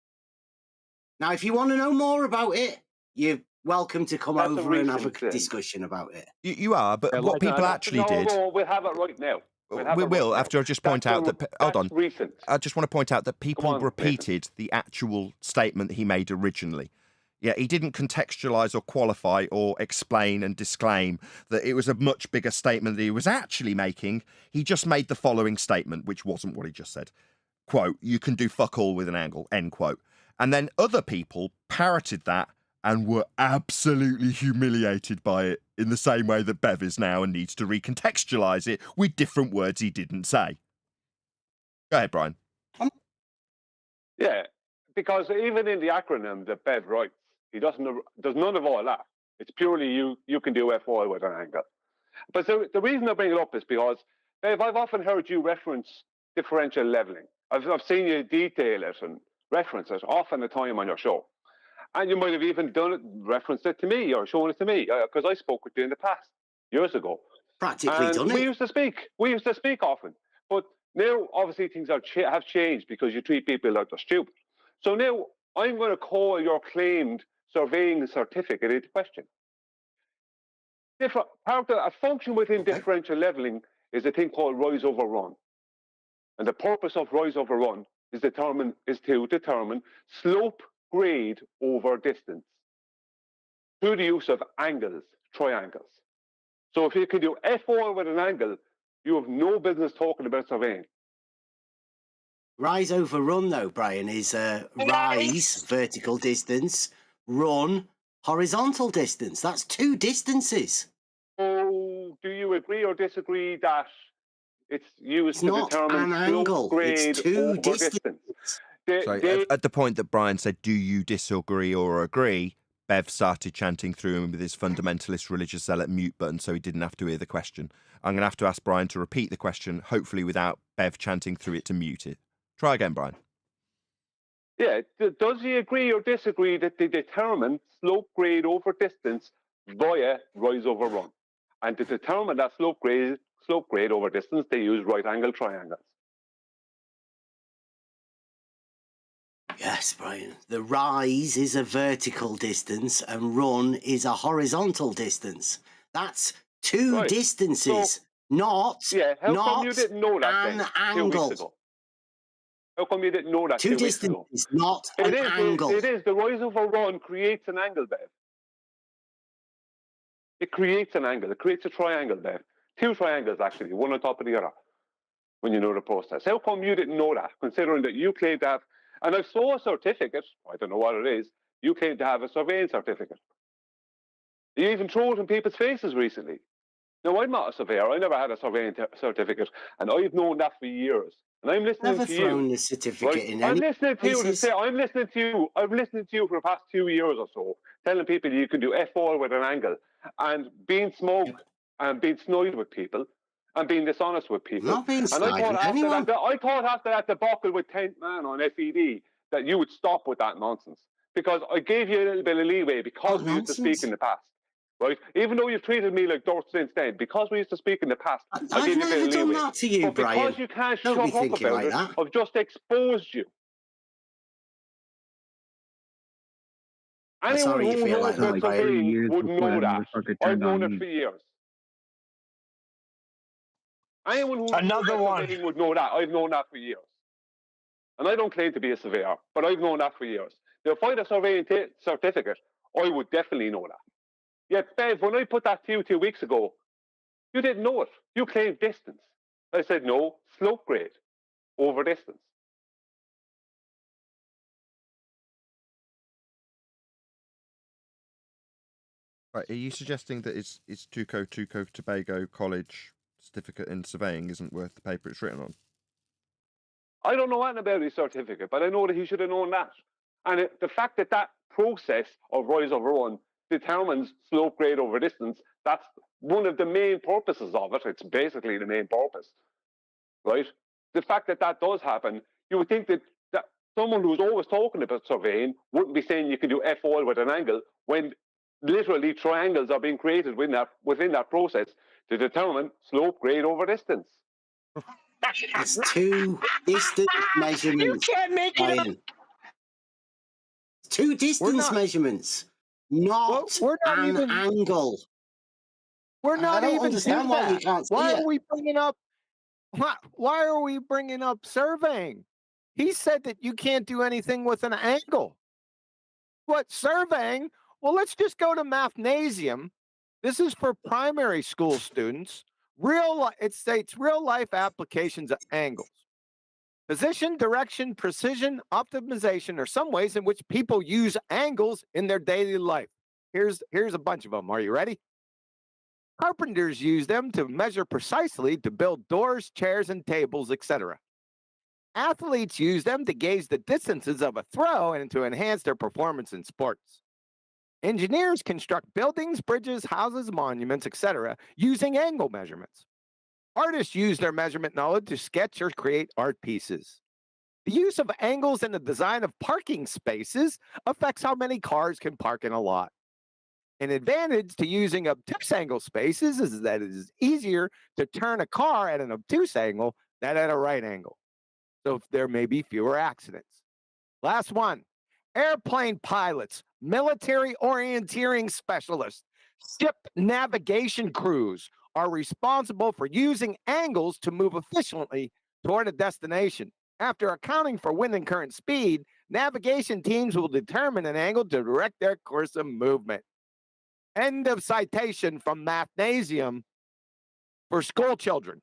Now, if you want to know more about it, you're welcome to come over and have a discussion about it. You are, but what people actually did... No, we'll have it right now. We will, after I just point out that... Hold on. Recent. I just want to point out that people repeated the actual statement he made originally. Yeah, he didn't contextualise or qualify or explain and disclaim that it was a much bigger statement that he was actually making. He just made the following statement, which wasn't what he just said. Quote, you can do fuck all with an angle, end quote. And then other people parroted that and were absolutely humiliated by it in the same way that Bev is now and needs to recontextualise it with different words he didn't say. Go ahead, Brian. Yeah, because even in the acronym that Bev writes, he doesn't. There's none of all that. It's purely you can do FOI with an angle. But so the reason I bring it up is because, Bev, I've often heard you reference differential leveling. I've seen you detail it and reference it often a time on your show. And you might have even referenced it to me or shown it to me, because I spoke with you in the past, years ago. Practically and done it. We used to speak often. But now, obviously, things have changed because you treat people like they're stupid. So now, I'm going to call your claimed surveying certificate into question. A function within differential leveling is a thing called rise over run. And the purpose of rise over run is to determine slope grade over distance through the use of angles, triangles. So if you can do F1 with an angle, you have no business talking about surveying. Rise over run, though, Brian, is rise, vertical distance, run, horizontal distance. That's two distances. So do you agree or disagree that it's used to determine an angle. Grade it's two over distances. distance? At the point that Brian said, do you disagree or agree, Bev started chanting through him with his fundamentalist religious zealot mute button so he didn't have to hear the question. I'm going to have to ask Brian to repeat the question, hopefully without Bev chanting through it to mute it. Try again, Brian. Yeah, does he agree or disagree that they determine slope grade over distance via rise over run? And to determine that slope grade over distance, they use right angle triangles. Yes, Brian. The rise is a vertical distance and run is a horizontal distance. That's two distances, not how come you didn't know that an then, angle. 2 weeks ago? How come you didn't know that 2 weeks ago? Two distances, not an angle. It is. The rise over run creates an angle, Bev. It creates an angle. It creates a triangle, Bev. Two triangles, actually, one on top of the other, when you know the process. How come you didn't know that, considering that you claim to have, and I saw a certificate, I don't know what it is, you claim to have a surveying certificate. You even throw it in people's faces recently. Now, I'm not a surveyor. I never had a surveying certificate, and I've known that for years. And I'm listening Never to thrown you. the certificate in I'm any listening to you to places. say, I'm listening to you for the past 2 years or so, telling people you can do F4 with an angle, and being smug and being snide with people and being dishonest with people. Not being And I snide with anyone. I thought after that debacle with 10th Man on FED that you would stop with that nonsense, because I gave you a little bit of leeway because we used to speak in the past. Right? Even though you've treated me like dirt since then, because we used to speak in the past, I gave you a bit of leeway. I've never done that to you, but Brian. because you can't Don't shut be up thinking about like it, that. I've just exposed you. I'm Anyone sorry you who feel knows like about that, Brian. surveying would know that. I've known it for years. Anyone who knows about surveying would know that. I've known that for years. And I don't claim to be a surveyor, but I've known that for years. Now, if I had a surveying certificate, I would definitely know that. Yet, Bev, when I put that to you 2 weeks ago, you didn't know it. You claimed distance. I said, no, slope grade over distance. Right, are you suggesting that it's Tuco Tobago College certificate in surveying isn't worth the paper it's written on? I don't know anything about his certificate, but I know that he should have known that. And the fact that that process of rise over run determines slope grade over distance, that's one of the main purposes of it. It's basically the main purpose, right? The fact that that does happen, you would think that someone who's always talking about surveying wouldn't be saying you can do F-oil with an angle when literally triangles are being created within that process to determine slope grade over distance. It's two distance measurements. You can't make it up. Two distance measurements, not an angle. We're not I don't even understand why you can't see Why it. are we bringing up? Why are we bringing up surveying? He said that you can't do anything with an angle. What, surveying? Well, let's just go to Mathnasium. This is for primary school students. It states real life applications of angles. Position, direction, precision, optimization are some ways in which people use angles in their daily life. Here's a bunch of them. Are you ready? Carpenters use them to measure precisely to build doors, chairs, and tables, etc. Athletes use them to gauge the distances of a throw and to enhance their performance in sports. Engineers construct buildings, bridges, houses, monuments, etc., using angle measurements. Artists use their measurement knowledge to sketch or create art pieces. The use of angles in the design of parking spaces affects how many cars can park in a lot. An advantage to using obtuse angle spaces is that it is easier to turn a car at an obtuse angle than at a right angle. So there may be fewer accidents. Last one, airplane pilots, military orienteering specialists, ship navigation crews are responsible for using angles to move efficiently toward a destination. After accounting for wind and current speed, navigation teams will determine an angle to direct their course of movement. End of citation from Mathnasium for school children.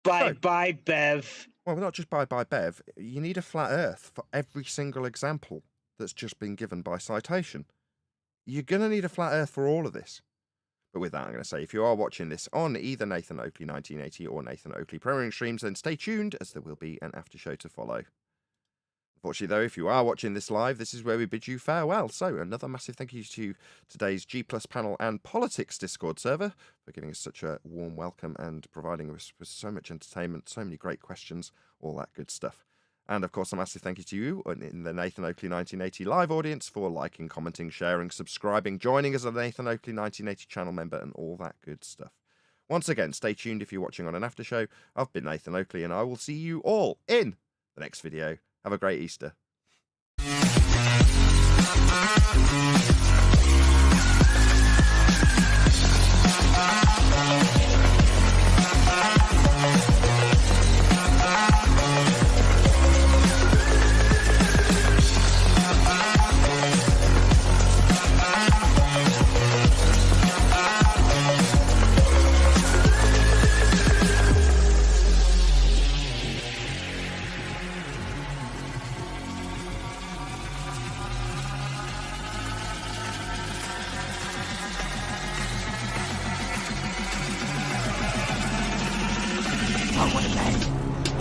Bye, Bev. Well, not just bye, Bev. You need a flat Earth for every single example that's just been given by citation. You're going to need a flat Earth for all of this. But with that, I'm going to say, if you are watching this on either Nathan Oakley 1980 or Nathan Oakley Programming Streams, then stay tuned, as there will be an after show to follow. Unfortunately, though, if you are watching this live, this is where we bid you farewell. So, another massive thank you to today's G+ panel and politics Discord server for giving us such a warm welcome and providing us with so much entertainment, so many great questions, all that good stuff. And, of course, a massive thank you to you in the Nathan Oakley 1980 live audience for liking, commenting, sharing, subscribing, joining as a Nathan Oakley 1980 channel member, and all that good stuff. Once again, stay tuned if you're watching on an after show. I've been Nathan Oakley, and I will see you all in the next video. Have a great Easter.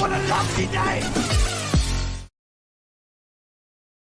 What a lovely day!